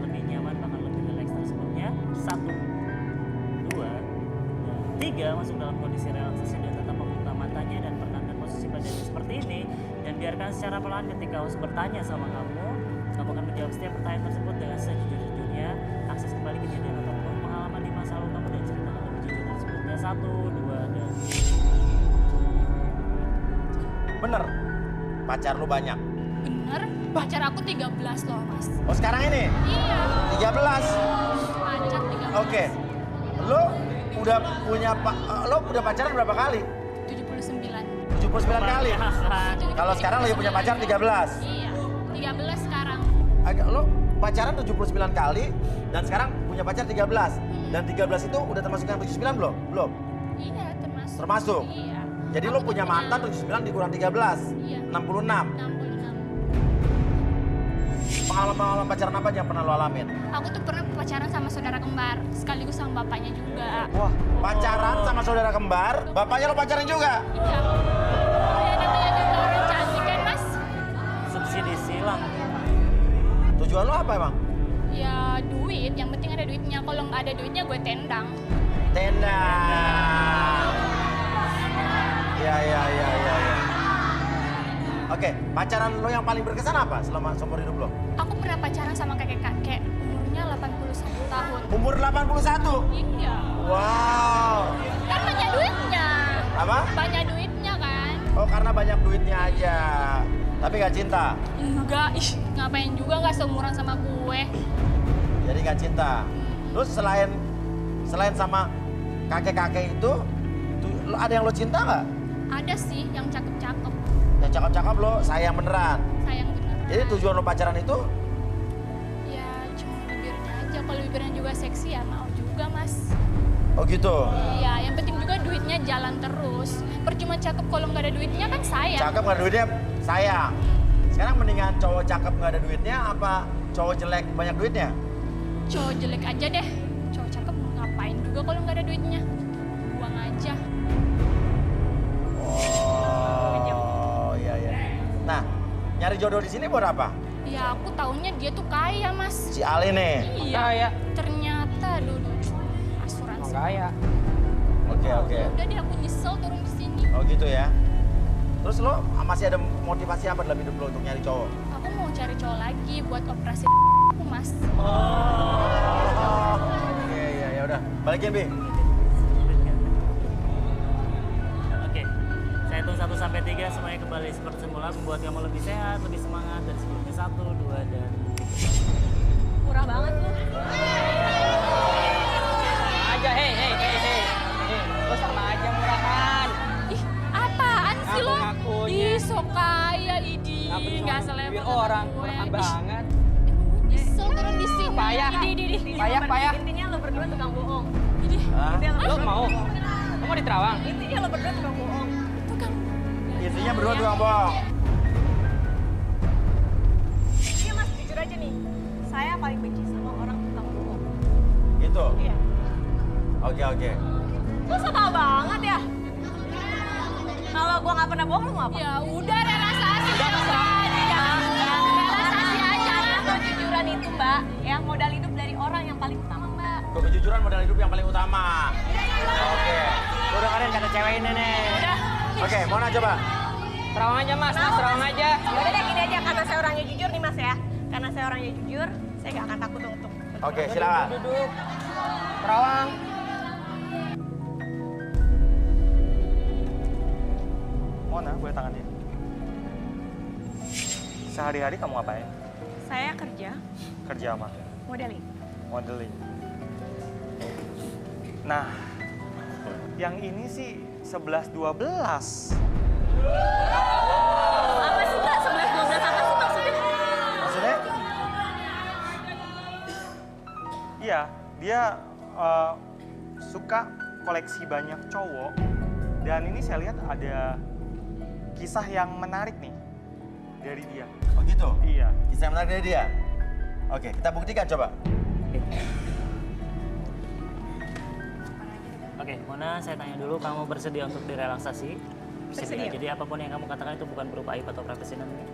lebih nyaman, bahkan lebih rileks dari sebelumnya. 1, 2, dan 3, masuk dalam kondisi relaksasi dan tetap membuka matanya dan pertahankan posisi badannya seperti ini. Dan biarkan secara perlahan ketika host bertanya sama kamu akan menjawab setiap pertanyaan tersebut dengan sejujur-jujurnya. Akses kembali kejadian ataupun pengalaman di masa lalu kamu dan ceritakan lebih jujur dari sebelumnya. 1, 2, dan Bener, pacar lu banyak. Bener? Pacar aku 13 loh mas. Oh sekarang ini? Iya. 13? Pacar 13. Oke. Lo udah punya lo udah pacaran berapa kali? 79. 79 kali? Kalau sekarang lagi punya pacar 13? Iya. 13 sekarang. Lo pacaran 79 kali dan sekarang punya pacar 13? Dan 13 itu udah termasuk yang 79 belum? Belum? Iya termasuk. Termasuk? Iya. Jadi lo punya mantan 79 dikurang 13? Iya. 66? 66. Pengalaman pacaran apa aja yang pernah lo alamin? Aku tuh pernah pacaran sama saudara kembar, sekaligus sama bapaknya juga. Wah, Pacaran sama saudara kembar, bapaknya lo pacaran juga? Iya. Ya namanya juga orang cantik kan mas? subsidi silang. Tujuan lo apa emang? Ya duit, yang penting ada duitnya. Kalau nggak ada duitnya gue tendang. Tendang. Ya. Oke, pacaran lo yang paling berkesan apa selama seumur hidup lo? Aku pernah pacaran sama kakek-kakek, umurnya 81 tahun. Umur 81? Iya. Wow. Kan banyak duitnya. Apa? Banyak duitnya kan? Oh karena banyak duitnya aja. Tapi gak cinta? Enggak, ngapain juga nggak seumuran sama gue. Jadi gak cinta? Terus selain sama kakek-kakek itu, lo ada yang lo cinta nggak? Ada sih yang cakep-cakep, Yang cakep-cakep lo sayang beneran? sayang bener. Jadi tujuan lo pacaran itu? Ya cuma bibirnya aja, kalau bibirnya juga seksi ya mau juga mas. Oh gitu? Iya, yang penting juga duitnya jalan terus. Percuma cakep kalau nggak ada duitnya kan sayang. Cakep nggak ada duitnya, sayang. Sekarang mendingan cowok cakep nggak ada duitnya apa cowok jelek banyak duitnya? Cowok jelek aja deh. Cowok cakep ngapain juga kalau nggak ada duitnya. Buang aja. Oh iya. Nah, nyari jodoh di sini buat apa? Ya aku taunya dia tuh kaya mas. Si Ali nih. Iya. Kaya. Ternyata dulu asuransi. Kaya. Oke. Udah deh aku nyesel turun di sini. Oh gitu ya. Terus lo masih ada motivasi apa dalam hidup lo untuk nyari cowok? Aku mau cari cowok lagi buat operasi aku mas. Oke, ya udah. Balikin, Bi. Oke, saya hitung 1 sampai 3 semuanya kembali seperti semula membuat kamu lebih sehat, lebih semangat dari sebelumnya. 1, 2, dan Murah banget lu. Aja, hei. Lo sama aja murahan. Ih, apaan sih lo? Ngaku-ngakunya. Ih, so kaya, Idi. Nggak selevel Bibir sama orang, gue. murahan Ih, banget. emang gue nyesel turun di sini. Payah. Idi. Payah. Intinya lo berdua tukang bohong. Idi. Hah? Lo mau? Lo mau diterawang? Intinya lo berdua tukang bohong. Tukang. Intinya berdua tukang bohong. Iya mas, jujur aja nih. Saya paling benci sama orang tukang bohong. Gitu. Iya. Oke. Lu sama banget ya? Kalau gua nggak pernah bohong, lu mau apa? Ya udah relaksasi relaksasi aja. Kejujuran itu, Mbak, ya modal hidup dari orang yang paling utama, Mbak. Kejujuran modal hidup yang paling utama. Oke. Lu dengerin kata cewek ini nih. Oke, Mona coba. Terawang aja mas, terawang aja. Ya udah deh, gini aja, karena saya orangnya jujur nih, Mas ya. Karena saya orangnya jujur, saya nggak akan takut untuk Oke, silakan. Duduk. Terawang. Mona, boleh tangannya? Sehari-hari kamu ngapain? Saya kerja Kerja apa? modeling. Modeling. Nah, yang ini sih 11-12. Apa sih, Mbak? 11-12 apa sih maksudnya? Maksudnya? Iya, dia suka koleksi banyak cowok. Dan ini saya lihat ada kisah yang menarik nih dari dia. Oh gitu? Iya. Kisah yang menarik dari dia. Oke, kita buktikan coba. Oke, Mona, saya tanya dulu, kamu bersedia untuk direlaksasi? Bersedia. Jadi apapun yang kamu katakan itu bukan berupa aib atau privasi nanti.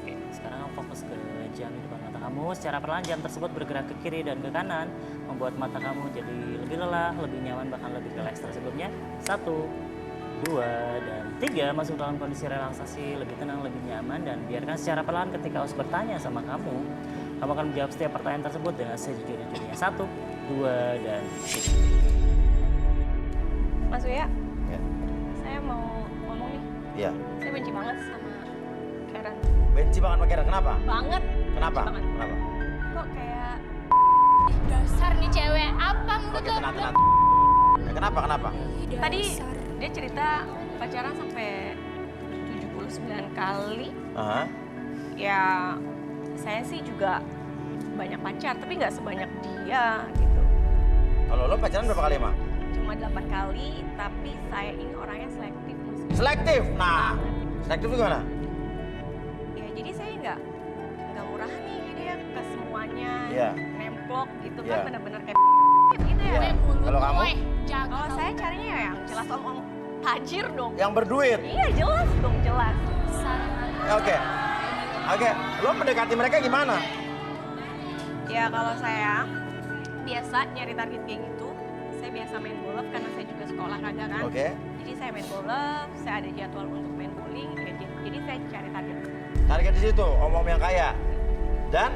Oke, sekarang kamu fokus ke jam di depan mata kamu. Secara perlahan jam tersebut bergerak ke kiri dan ke kanan, membuat mata kamu jadi lebih lelah, lebih nyaman, bahkan lebih rileks dari sebelumnya. 1, 2, dan 3 masuk dalam kondisi relaksasi, lebih tenang, lebih nyaman, dan biarkan secara perlahan ketika Aus bertanya sama kamu akan menjawab setiap pertanyaan tersebut dengan sejujur-jujurnya. 1, 2, dan 3. Mas Uya, Ya. saya mau ngomong nih. Iya. Saya benci banget sama Karen. Benci banget sama Karen. Kenapa? Banget. Kenapa? Benci banget. Kenapa? Kok kayak Dasar nih cewek, apa menurut Oke, lo? tenang. Ya, kenapa? tadi dia cerita pacaran sampai 79 kali. Aha. Ya, saya sih juga banyak pacar, tapi nggak sebanyak dia gitu. Kalau lo pacaran berapa kali, Mak? Cuma 8 kali, tapi saya ini orangnya selektif, Mas. Selektif. Nah, selektif itu gimana? Ya, jadi saya nggak murahan nih dia ke semuanya. Iya. Nemplok gitu Iya. kan, bener-bener kayak gitu ya. Iya. Kalau kamu? Kalau saya carinya ya yang jelas om tajir dong. Yang berduit. Iya jelas dong, jelas. Oke. Lo mendekati mereka gimana? Ya kalau saya biasa nyari target kayak gitu, saya biasa main golf karena saya juga suka olahraga kan. Oke. Jadi saya main golf, saya ada jadwal untuk main bowling, ya, jadi saya cari target. Target di situ, om-om yang kaya. Dan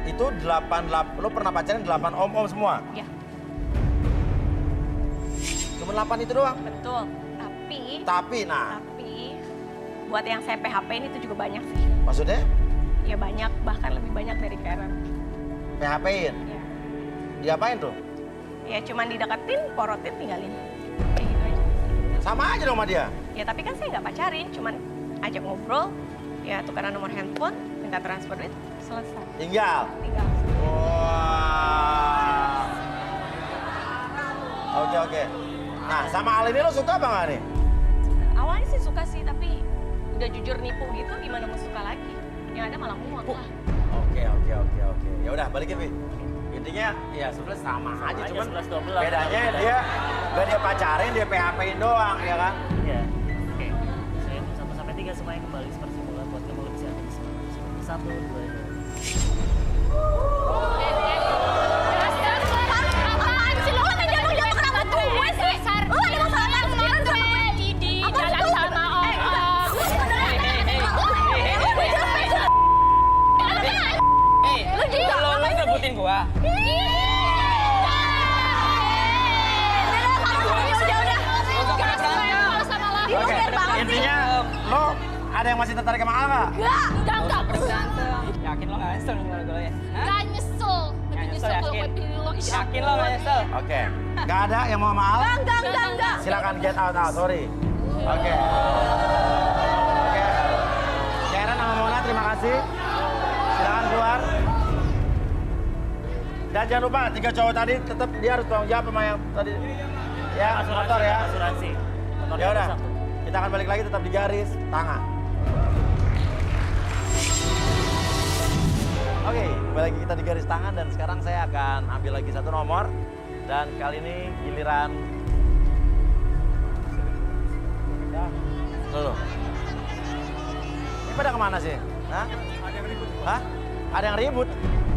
itu 8, lo pernah pacaran 8 om-om semua? Ya Cuma 8 itu doang? betul. Tapi buat yang saya PHP-in itu juga banyak sih. Maksudnya? Ya banyak, bahkan lebih banyak dari Karen. PHP-in? Ya, Diapain tuh? ya cuman dideketin, porotin, tinggalin. Kayak gitu aja. Sama aja dong sama dia? Ya tapi kan saya nggak pacarin, cuman ajak ngobrol, ya tukeran nomor handphone, minta transfer duit, selesai. Tinggal? Tinggal. Wah. Oke. Nah, sama Al ini lo suka apa nggak nih? Awalnya sih suka sih, tapi udah jujur nipu gitu, gimana mau suka lagi? Yang ada malah muak lah. Oke. Ya udah, balikin, Vi. Intinya ya sebenarnya sama aja, cuman 11-12. bedanya dia gak dia pacarin, dia PHP-in doang, ya kan? Iya. Oke. Saya hitung 1 sampai 3 semuanya kembali seperti semula buat kamu lebih sehat lagi. 1, 2, 3. Apaan sih lo? Kan jangan jatuh kenapa gue sih? Lo ada masalah kan kemarin sama gue? Didi, jalan sama om. Lu juga lo ngebutin gua. Oke, intinya lo ada yang masih tertarik sama Al nggak? Enggak. Yakin lo nggak nyesel dengan gue ya? Gak nyesel. Lebih nyesel kalau gue pilih lo. Yakin lo nggak nyesel? Oke. Nggak ada yang mau sama Al? Enggak. Silakan get out, sorry. Oke. Karen sama Mona, terima kasih. Silakan keluar. Dan jangan lupa, 3 cowok tadi tetap dia harus tanggung jawab sama yang tadi. Ya, motor ya. Asuransi. Motor Ya udah, 1. kita akan balik lagi tetap di garis tangan. Oke, kembali lagi kita di garis tangan dan sekarang saya akan ambil lagi 1 nomor Dan kali ini giliran Loh. Ini pada kemana sih? Hah? Ada yang ribut. Hah? Ada yang ribut?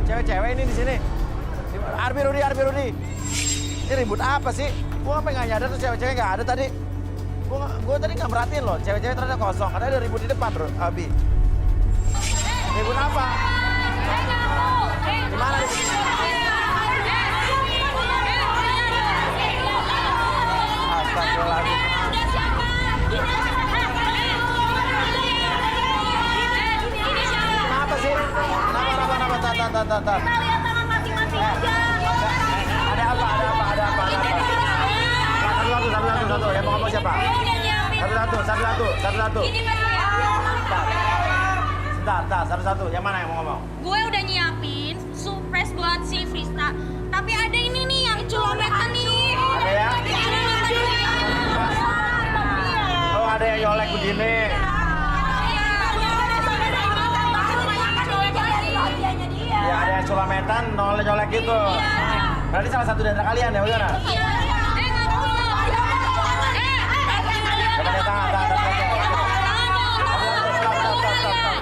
Cewek-cewek ini di sini. Arbi Rudi. Ini ribut apa sih? Gua sampai nggak nyadar tuh cewek-cewek nggak ada tadi. Gua tadi nggak merhatiin loh, cewek-cewek ternyata kosong. Karena ada ribut di depan, bro, Abi. Ribut apa? Di mana? Astagfirullahaladzim. Kenapa sih? Kenapa? Tar. Ada apa? Satu. Yang mau ngomong siapa? Satu. Sebentar, satu. Yang mana yang mau ngomong? Gue udah nyiapin surprise buat si Frista. Tapi ada ini nih yang culomekan nih. Ada ya? Oh, ada yang nyolek begini. Ya, ada yang culametan, nyolek gitu. Berarti salah satu dari kalian ya, udah.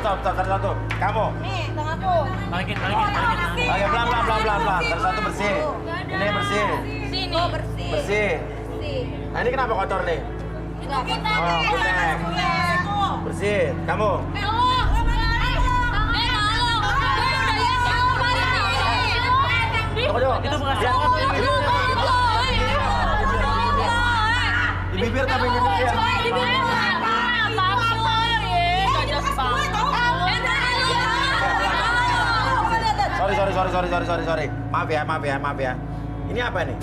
Stop, satu. Kamu. Nih, tanganku. Balikin. Oke, pelan. Satu bersih. Ini bersih. Sini. Bersih. Nah, ini kenapa kotor nih? Enggak kita. Oh, kutek. Bersih. Kamu. Tunggu. Itu bukan Di bibir tapi bibir dia. Sorry. Maaf ya. Ini apa nih?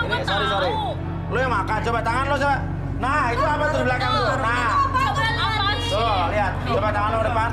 Ini sorry. Lu yang makan, coba tangan lo coba. Nah, itu apa tuh di belakang lu? Nah. Tuh, lihat. Coba tangan lo ke depan.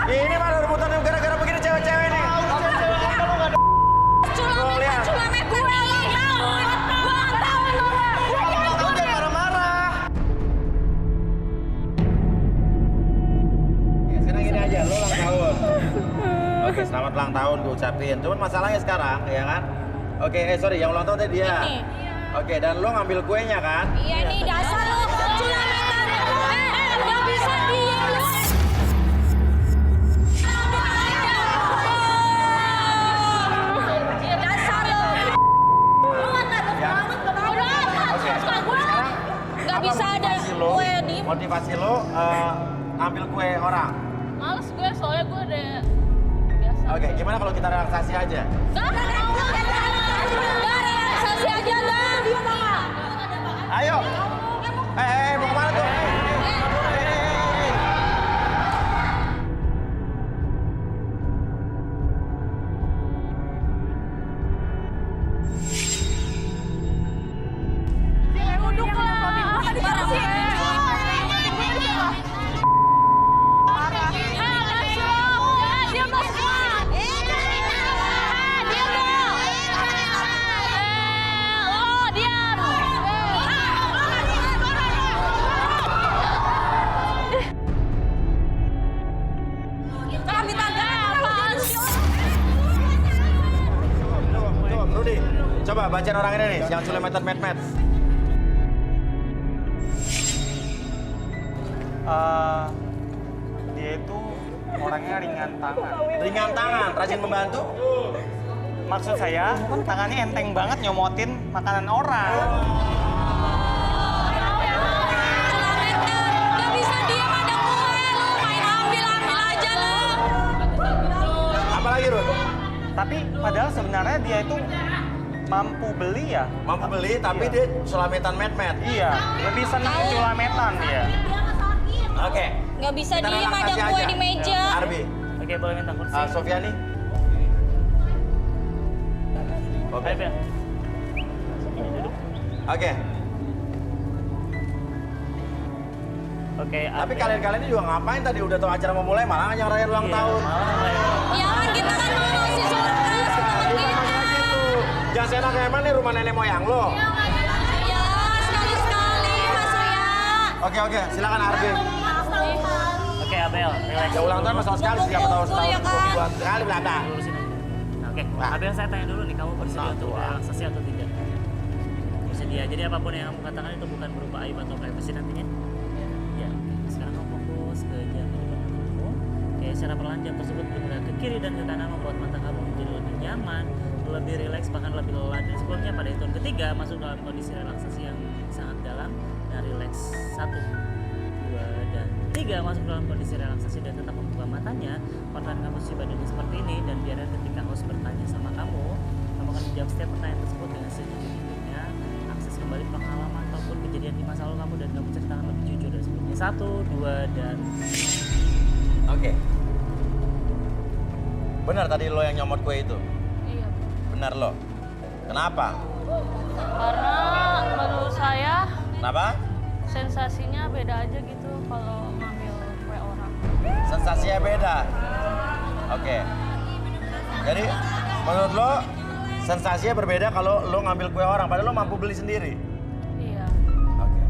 Ini malah rebutan gara-gara begini cewek-cewek nih. Tuh, lihat. Ya, sekarang gini aja, lo ulang tahun. Oke, selamat ulang tahun gue ucapin. Cuman masalahnya sekarang, ya kan? Oke, sorry, yang ulang tahun tadi dia. Oke, dan lo ngambil kuenya kan? Iya nih, dasar lo culametan. Nggak bisa diem lo. Dasar lo. Lu nggak taruh banget, Oke, sekarang nggak apa bisa ada kue di. motivasi lo ambil kue orang. Males gue, soalnya gue udah biasa. Oke, gimana kalau kita relaksasi aja? Relaksasi aja dah. Ayo. Mau kemana tuh? Rudi, coba bacain orang ini nih, yang culemetan met-met. Dia itu orangnya ringan tangan. Ringan tangan, rajin membantu. Maksud saya, tangannya enteng banget nyomotin makanan orang. Gak bisa diem ada kue, lu main ambil aja lu. Apalagi Rud? Tapi padahal sebenarnya dia itu mampu beli ya. Mampu beli tapi dia sulametan met-met. Iya, lebih senang culametan dia. Oke. Nggak bisa Kita diem ada relaksasi kue aja. di meja. Arbi, Oke, boleh minta kursi. Sofiani. Oke. Ayo, Bel. Oke. Oke, Tapi Abel. kalian-kalian ini juga ngapain tadi? Udah tahu acara mau mulai malah nyarain ulang Iya, tahun. Ya kan kita kan masih surprise ke teman kita. Jangan seenak emang nih rumah nenek moyang lo. Ya sekali-sekali Mas Surya. Oke, silakan Arbi. Oke, Abel, relax. Ya ulang tahun masalah sekali, setiap tahun setahun, buat sekali belakang. Lurusin aja. Nah, oke, Abel saya tanya dulu nih, kamu bersedia untuk relaksasi atau tidak? Bersedia. Jadi apapun yang kamu katakan itu bukan berupa aib atau privasi nantinya? Ya, oke. Sekarang kamu fokus ke jam di depan kamu. Oke, secara perlahan jam tersebut bergerak ke kiri dan ke kanan membuat mata kamu menjadi lebih nyaman, lebih rileks, bahkan lebih lelah dari sebelumnya. Pada hitungan ketiga, masuk dalam kondisi relaksasi yang sangat dalam dan rileks. 1, 2, dan 3 masuk dalam kondisi relaksasi dan tetap membuka matanya. Perlahan kamu posisi badannya seperti ini dan biarkan ketika host bertanya sama kamu akan menjawab setiap pertanyaan tersebut dengan sejujurnya. Akses kembali pengalaman ataupun kejadian di masa lalu kamu dan kamu ceritakan lebih jujur dari sebelumnya. 1, 2, dan Oke. Benar tadi lo yang nyomot kue itu? Iya. Benar lo? Kenapa? Karena menurut saya Kenapa? sensasinya beda aja gitu kalau ngambil kue orang. Sensasinya beda. Oke. Jadi menurut lo sensasinya berbeda kalau lo ngambil kue orang, padahal lo mampu beli sendiri. Iya. Oke.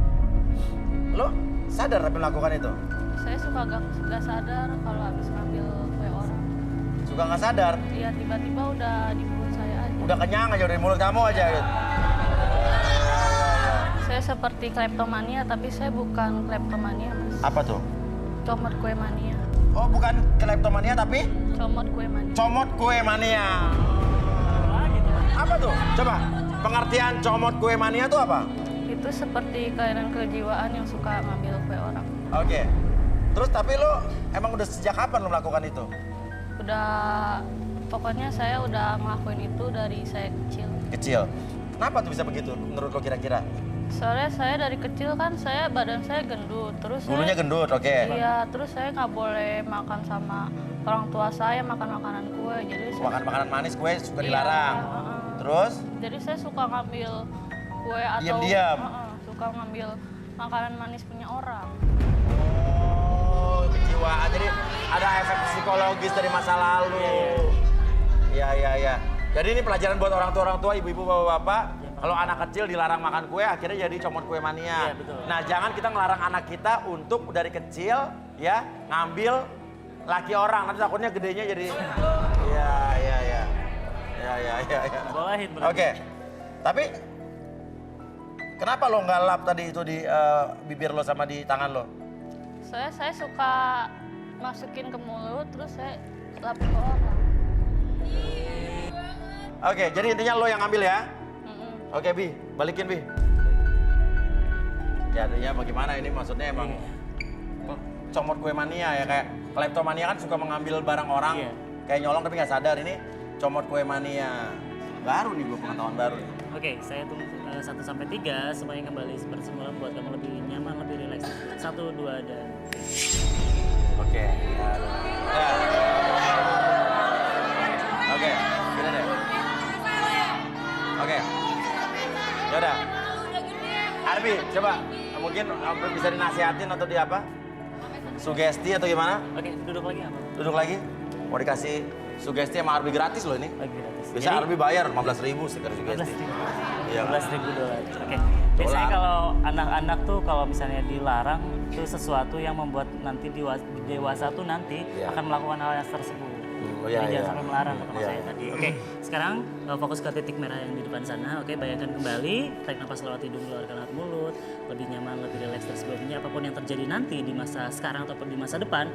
Lo sadar tapi melakukan itu? Saya suka gak sadar kalau habis ngambil kue orang. Suka nggak sadar? Iya, tiba-tiba udah di mulut saya aja. Udah kenyang aja dari mulut kamu aja gitu. Saya seperti kleptomania, tapi saya bukan kleptomania, Mas. Apa tuh? Comot kue mania. Oh, bukan kleptomania tapi Comot kue mania. comot kue mania. Apa tuh? Coba pengertian comot kue mania tuh apa? Itu seperti kelainan kejiwaan yang suka ngambil kue orang. Oke. Terus tapi lo emang udah sejak kapan lo melakukan itu? Udah, pokoknya saya udah ngelakuin itu dari saya kecil. Kecil. Kenapa tuh bisa begitu menurut lo kira-kira? Soalnya saya dari kecil kan badan saya gendut, terus Dulunya gendut, oke. Iya, terus saya nggak boleh makan sama orang tua saya makan makanan kue, jadi saya Makan makanan manis kue suka Iya, dilarang. heeh. Terus? Jadi saya suka ngambil kue atau Diam-diam? suka ngambil makanan manis punya orang. Oh, kejiwaan. Jadi ada efek psikologis dari masa lalu. Iya. Jadi ini pelajaran buat orang tua, ibu-ibu, bapak-bapak. Kalau anak kecil dilarang makan kue, akhirnya jadi comot kue mania. Iya, betul. Nah, jangan kita ngelarang anak kita untuk dari kecil ya ngambil laki orang. Nanti takutnya gedenya jadi. Iya. bolehin berarti. Oke. Tapi kenapa lo nggak lap tadi itu di bibir lo sama di tangan lo? Saya suka masukin ke mulut, terus saya lapin ke orang. Oke, jadi intinya lo yang ngambil ya? Mm-mm. Oke, Bi. Balikin, Bi. Ya, bagaimana ini maksudnya emang comot kue mania ya, kayak kleptomania kan suka mengambil barang orang. Iya. Kayak nyolong tapi nggak sadar, ini comot kue mania. Baru nih gue pengetahuan baru nih. Oke, saya tunggu 1-3 semuanya kembali seperti semula buat kamu lebih nyaman, lebih rileks. 1, 2, dan Oke. Ya. Oke, gini deh. Oke. Yaudah. Arbi, coba. Mungkin bisa dinasihatin atau di apa? Sugesti atau gimana? Oke, duduk lagi apa? Duduk lagi. Mau dikasih sugesti sama Arbi gratis loh ini. Lagi gratis. Bisa Arbi bayar 15.000 stiker sugesti. Iya. $15.000. Oke. Biasanya kalau anak-anak tuh kalau misalnya dilarang itu sesuatu yang membuat nanti dewasa tuh nanti akan melakukan hal yang tersebut. Jadi jangan sampai melarang kata saya tadi. Oke, sekarang fokus ke titik merah yang di depan sana. Oke, bayangkan kembali, tarik nafas lewat hidung, keluarkan lewat mulut, lebih nyaman, lebih rileks dari sebelumnya. situasi apapun yang terjadi nanti di masa sekarang ataupun di masa depan,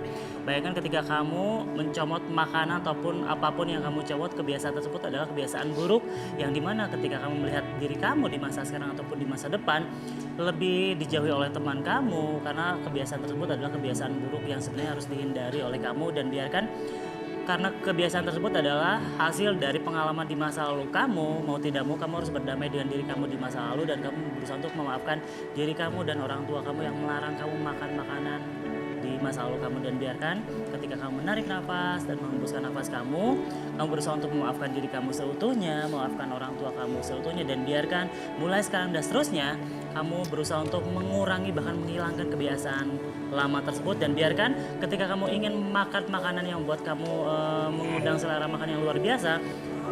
bayangkan ketika kamu mencomot makanan ataupun apapun yang kamu comot, kebiasaan tersebut adalah kebiasaan buruk yang dimana ketika kamu melihat diri kamu di masa sekarang ataupun di masa depan lebih dijauhi oleh teman kamu karena kebiasaan tersebut adalah kebiasaan buruk yang sebenarnya harus dihindari oleh kamu, dan biarkan karena kebiasaan tersebut adalah hasil dari pengalaman di masa lalu kamu, mau tidak mau kamu harus berdamai dengan diri kamu di masa lalu, dan kamu berusaha untuk memaafkan diri kamu dan orang tua kamu yang melarang kamu makan makanan di masa lalu kamu. Dan biarkan ketika kamu menarik nafas dan menghembuskan nafas kamu berusaha untuk memaafkan diri kamu seutuhnya, memaafkan orang tua kamu seutuhnya, dan biarkan mulai sekarang dan seterusnya kamu berusaha untuk mengurangi bahkan menghilangkan kebiasaan lama tersebut. Dan biarkan ketika kamu ingin makan makanan yang membuat kamu mengundang selera makan yang luar biasa,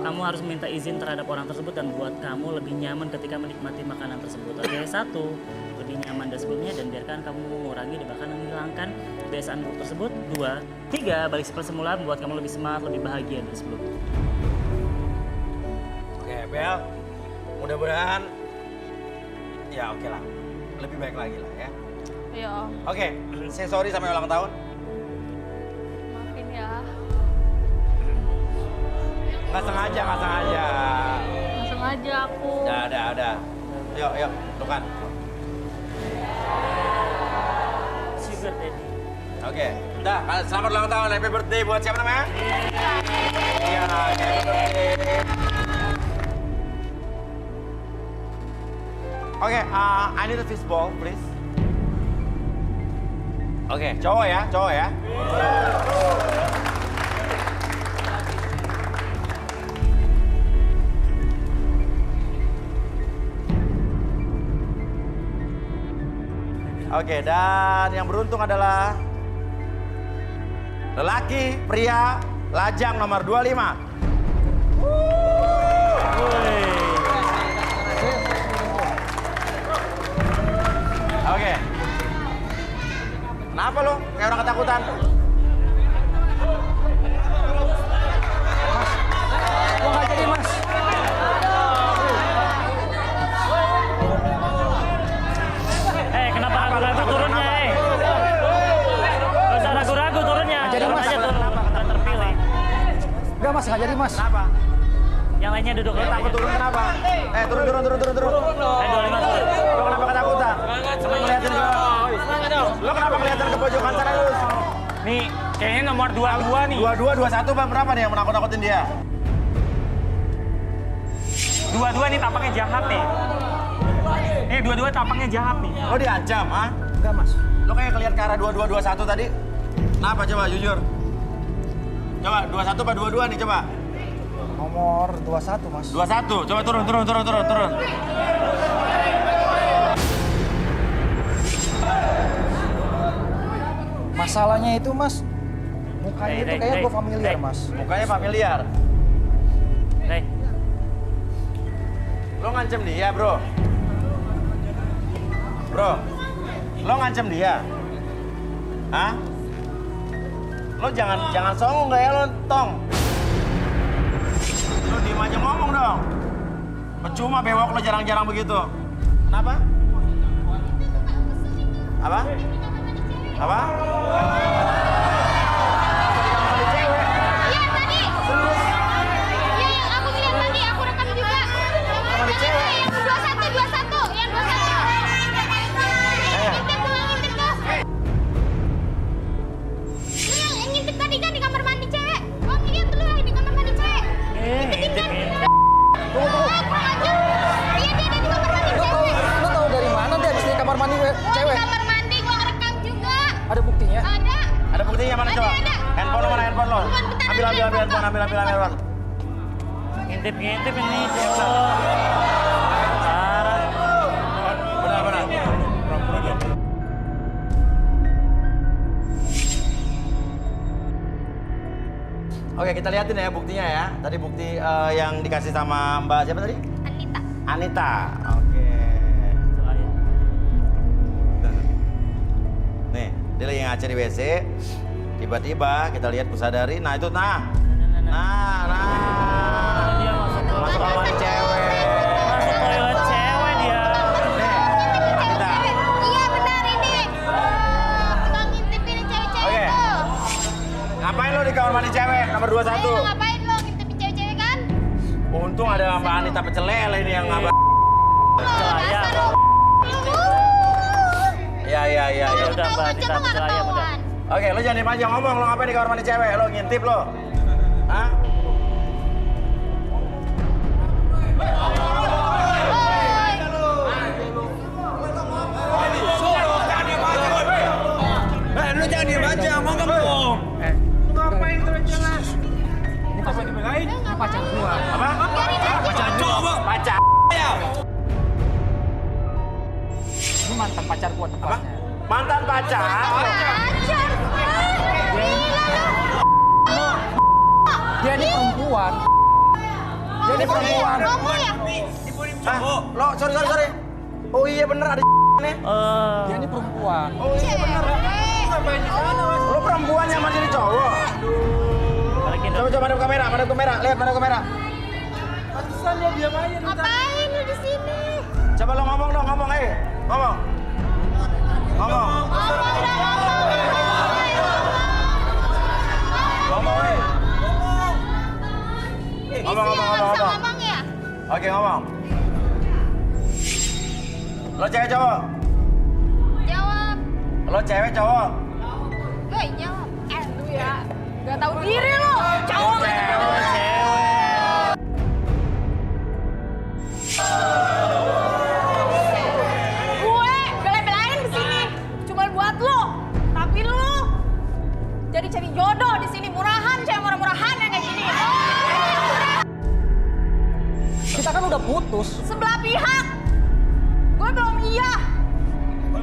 kamu harus minta izin terhadap orang tersebut dan buat kamu lebih nyaman ketika menikmati makanan tersebut. Oke, 1, lebih nyaman dan sebelumnya, dan biarkan kamu mengurangi dan bahkan menghilangkan kebiasaan buruk tersebut. 2, 3, balik seperti semula membuat kamu lebih semangat, lebih bahagia dari sebelumnya. Oke, Bel. Mudah-mudahan ya oke lah. Lebih baik lagi lah ya. Iya Om, Oke, saya sorry sampai ulang tahun. maafin ya. Nggak sengaja, nggak sengaja. Nggak sengaja aku. Udah. Yuk, lukan. Sugar daddy. Oke, udah. Selamat ulang tahun, happy birthday buat siapa namanya? Iya, happy birthday. Oke, I need a fishball, please. Oke, cowok ya. Oke, dan yang beruntung adalah lelaki pria lajang nomor 25. Oke. Kenapa lo? Kayak orang ketakutan. Gua nggak jadi, Mas. Kenapa ragu-ragu turunnya, Gak usah ragu-ragu turunnya. Nggak jadi, Turun Mas. aja turun, udah terpilih. Enggak, Mas, nggak jadi, Mas. Kenapa? Yang lainnya duduk. Lo takut turun kenapa? Turun. Ayo 25 turun. Lo kenapa ketakutan? Seneng ngeliatin ke... Lo kenapa kelihatan ke pojokan sana, Lus? Nih, kayaknya nomor 22 nih. 22, 21, berapa nih yang menakut-nakutin dia? 22 nih tampaknya jahat nih. 22 tampaknya jahat nih. Lo diancam, ha? Enggak, Mas. Lo kayak ngeliat ke arah 22, 21 tadi. Kenapa coba, jujur? Coba, 21 apa 22 nih, coba? Nomor 21, Mas. 21, coba turun. Masalahnya itu, Mas, mukanya itu kayak gue familiar, Mas. Mukanya familiar. Hey, Lo ngancem dia, bro. Lo ngancem dia. Hah? Lo jangan songong gak ya lo, Tong? Lo diem aja ngomong dong. Percuma bewok lo jarang-jarang begitu. Kenapa? Apa? Iya tadi. Iya yang aku bilang tadi, aku rekam juga. Yang 21. Yang 21. Ngintip tuh. Lu yang ngintip tadi kan di kamar mandi cewek. Oh lihat dulu di kamar mandi cewek. ngintip. Tunggu. Iya dia ada di kamar mandi cewek. Lu tahu dari mana dia habis di kamar mandi cewek? Di kamar mandi gua ngerekam juga. Ada buktinya? Ada. Ada buktinya mana coba? Ada. Handphone lo mana handphone lo? Bentar, Ambil handphone. Ngintip ini cewek. Parah. Benar. Oke, kita liatin ya buktinya ya. Tadi bukti yang dikasih sama Mbak siapa tadi? Anita. Oke. Nih, dia lagi ngaca di WC. Tiba-tiba kita lihat kusadari. Nah, itu nah. Dia Masuk kamar mandi cewek. masuk toilet cewek dia. Nih, Anita. Iya benar ini. berdua Ayo, satu. ngapain lo ngintipin cewek-cewek kan? Untung ada Mbak Anita pecel lele ini yang ngabak. Celaya. Dasar lo. Iya. Ya udah, Mbak, Ketahuan, kita coba nggak celaya, udah. ketahuan. Oke, lo jangan diem aja ngomong. Lo ngapain di kamar mandi cewek? Lo ngintip lo. Hah? Lu jangan diem aja, ngomong dong. Ngapain terus? Ini pas dibelain. Pacar gua. Apa? Pacar coba. Pacar. Ya. Lu mantan pacar gua Apa? tepatnya. Mantan pacar. Pacar. Dia ini perempuan. Dia ini perempuan. Kamu ya? Hah? Lo sorry. Oh iya bener ada nih. Dia ini perempuan. Oh iya bener. Lo perempuan yang masih jadi cowok. Balikin dong. Coba madep kamera. Lihat madep kamera. Ngapain lu di sini? Coba lo ngomong dong, ngomong. Ngomong. Ngomong, Bisa ngomong ya? Oke, ngomong. Lo cewek cowok? Jawab. Lo cewek cowok? Gue jawab. Lu ya, gak tahu diri lo. Cowok Cewek. gue bela-belain di sini cuma buat lo. Tapi lo jadi cari jodoh di sini murahan, cewek murah-murahan yang kayak gini. Kita kan udah putus. Sebelah pihak. Gue belum iya.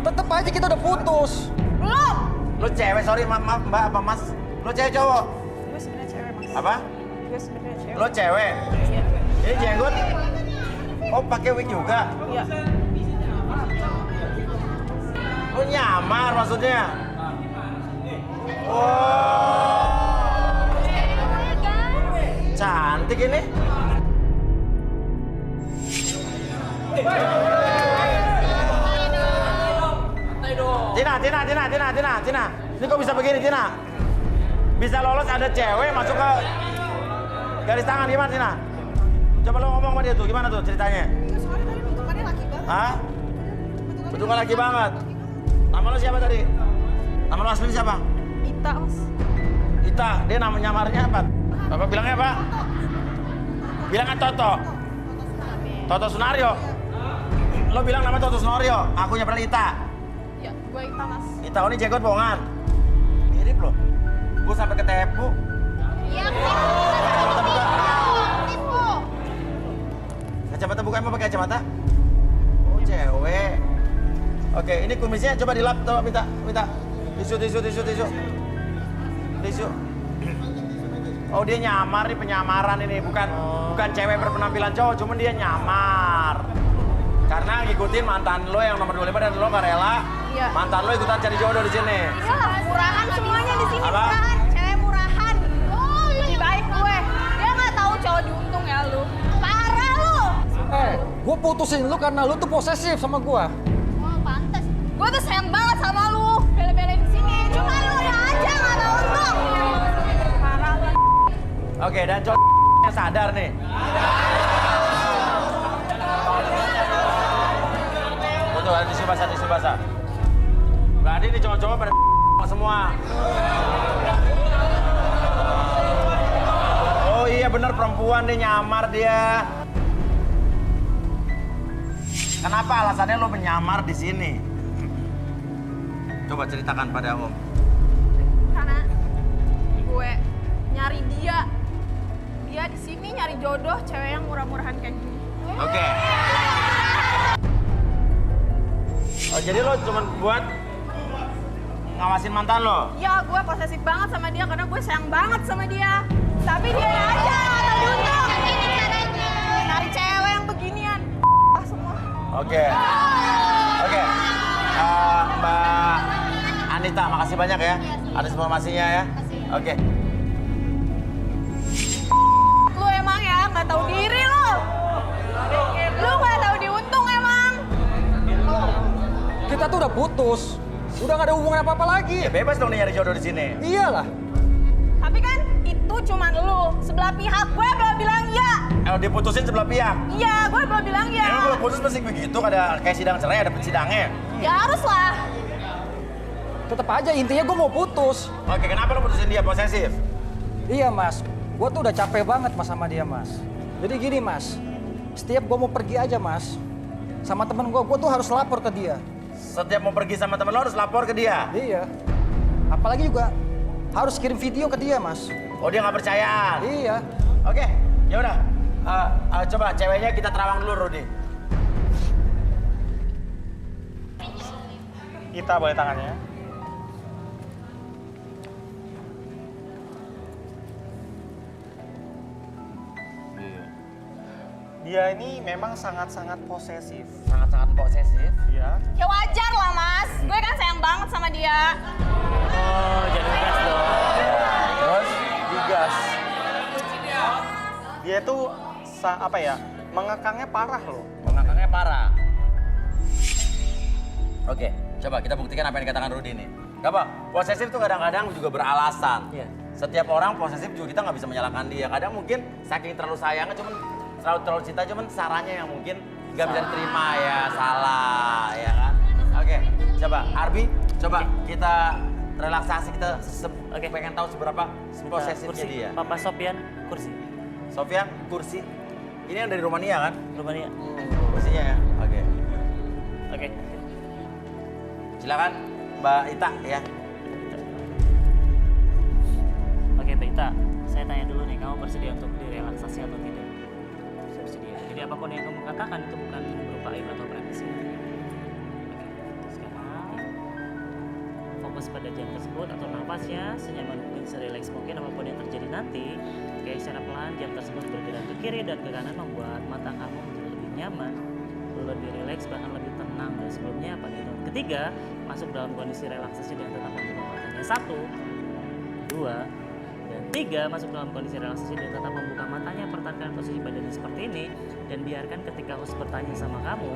Tetep aja kita udah putus. Belum. Lo cewek, sorry maaf mbak apa mas? Lo cewek cowok? Gue sebenarnya cewek mas. Apa? Gue sebenarnya cewek. Lo cewek? Iya. Ini jenggot? Oh pakai wig juga? Iya. Lo nyamar maksudnya? Oh, cantik ini. Tina. Ini kok bisa begini, Tina? Bisa lolos ada cewek masuk ke garis tangan gimana, Tina? Coba lo ngomong sama dia tuh, gimana tuh ceritanya? Soalnya tadi bentukannya laki banget. Hah? Bentukan laki banget. Nama lo siapa tadi? Nama lo asli siapa? Ita mas. Ita, dia nama nyamarnya apa? Bapak bilangnya apa? Bilangnya Toto. Toto Sunario. Lo bilang nama Toto Sunario, akunya padahal Ita. Ya, gue Ita mas. Ita, oh ini jenggot bohongan. Mirip loh. Gue sampai ketepu. Iya, tipu. Kacamata bukan mau pakai kacamata? Oh cewek. Oke, ini kumisnya coba dilap, coba minta. Tisu. Oh dia nyamar nih, penyamaran ini, bukan cewek berpenampilan cowok, cuman dia nyamar. Karena ngikutin mantan lo yang nomor 25 dan lo gak rela. Iya. Mantan lo ikutan cari jodoh di sini. Iya, murahan semuanya di sini. Apa? Murahan, cewek murahan. Oh, lebih baik gue. Dia nggak tahu cowok diuntung ya lu. Parah lu. Gue putusin lu karena lu tuh posesif sama gue. Oh, pantas. Gue tuh sayang banget sama lu. Bela-belain di sini. Cuma lu ya aja nggak tahu untung. Parah lu. Oke, dan cowok yang sadar nih. Betul, ada tisu basah. Berarti ini cowok-cowok pada semua. Oh iya bener perempuan dia nyamar dia. Kenapa alasannya lo menyamar di sini? Coba ceritakan pada Om. Karena gue nyari dia. Dia di sini nyari jodoh cewek yang murah-murahan kayak gini. Oke. Oh, jadi lo cuma buat ngawasin mantan lo? Ya, gue posesif banget sama dia karena gue sayang banget sama dia. Tapi dia aja nggak tahu diuntung. Ini caranya. Nyari cewek yang beginian. Semua. Oke. Mbak Anita, makasih banyak ya atas informasinya ya. Oke. Lu emang ya nggak tahu diri lu. Lu nggak tahu diuntung emang. Kita tuh udah putus. Udah gak ada hubungan apa-apa lagi. Ya bebas dong nih nyari jodoh di sini. Iyalah. Tapi kan itu tuh cuman lu. Sebelah pihak gue belum bilang iya. Diputusin sebelah pihak. Iya, gue belum bilang iya. Emang kalau putus mesti begitu, ada kayak sidang cerai, ada sidangnya. Ya harus lah. Tetep aja intinya gue mau putus. Oke, kenapa lo putusin dia posesif? Iya mas, gue tuh udah capek banget mas sama dia mas. Jadi gini mas, setiap gue mau pergi aja mas, sama temen gue tuh harus lapor ke dia. Setiap mau pergi sama temen lo harus lapor ke dia? Iya. Apalagi juga harus kirim video ke dia mas. Oh, dia nggak percayaan? Iya. Oke, ya udah. Coba ceweknya kita terawang dulu, Rudi. Kita boleh tangannya. Dia ini memang sangat-sangat posesif. Sangat-sangat posesif? Iya. Ya wajar lah mas, gue kan sayang banget sama dia. Oh, jangan gas dong. Terus digas. Dia tuh apa ya? Mengekangnya parah loh. Mengangkangnya parah. Oke, coba kita buktikan apa yang dikatakan Rudi nih. Gak apa, posesif tuh kadang-kadang juga beralasan. Iya. Setiap orang posesif juga kita nggak bisa menyalahkan dia. Kadang mungkin saking terlalu sayangnya, cuman terlalu cinta, cuman sarannya yang mungkin nggak bisa diterima ya, salah ya kan. Oke, coba Arbi, coba kita relaksasi, kita pengen tahu seberapa posesifnya Kursi. dia. Papa Sofian, kursi. Sofian, kursi. Ini yang dari Rumania kan? Rumania. Kursinya ya, oke. Oke. Silakan Mbak Ita ya. Oke, Mbak Ita. Saya tanya dulu nih, kamu bersedia untuk direlaksasi atau tidak? Bersedia. Jadi apapun yang kamu katakan itu bukan berupa aib atau prediksi. Oke, sekarang fokus pada jam tersebut atau nafasnya senyaman mungkin, serileks mungkin. Apapun yang terjadi nanti, kayak secara pelan jam tersebut bergerak ke kiri dan ke kanan membuat mata kamu menjadi lebih nyaman, lebih rileks, bahkan lebih tenang dari sebelumnya. Pada hitungan ketiga, masuk dalam kondisi relaksasi dan tetap membuka matanya. 1, 2, dan 3, masuk dalam kondisi relaksasi dan tetap membuka matanya. Pertahankan posisi badannya seperti ini dan biarkan ketika host bertanya sama kamu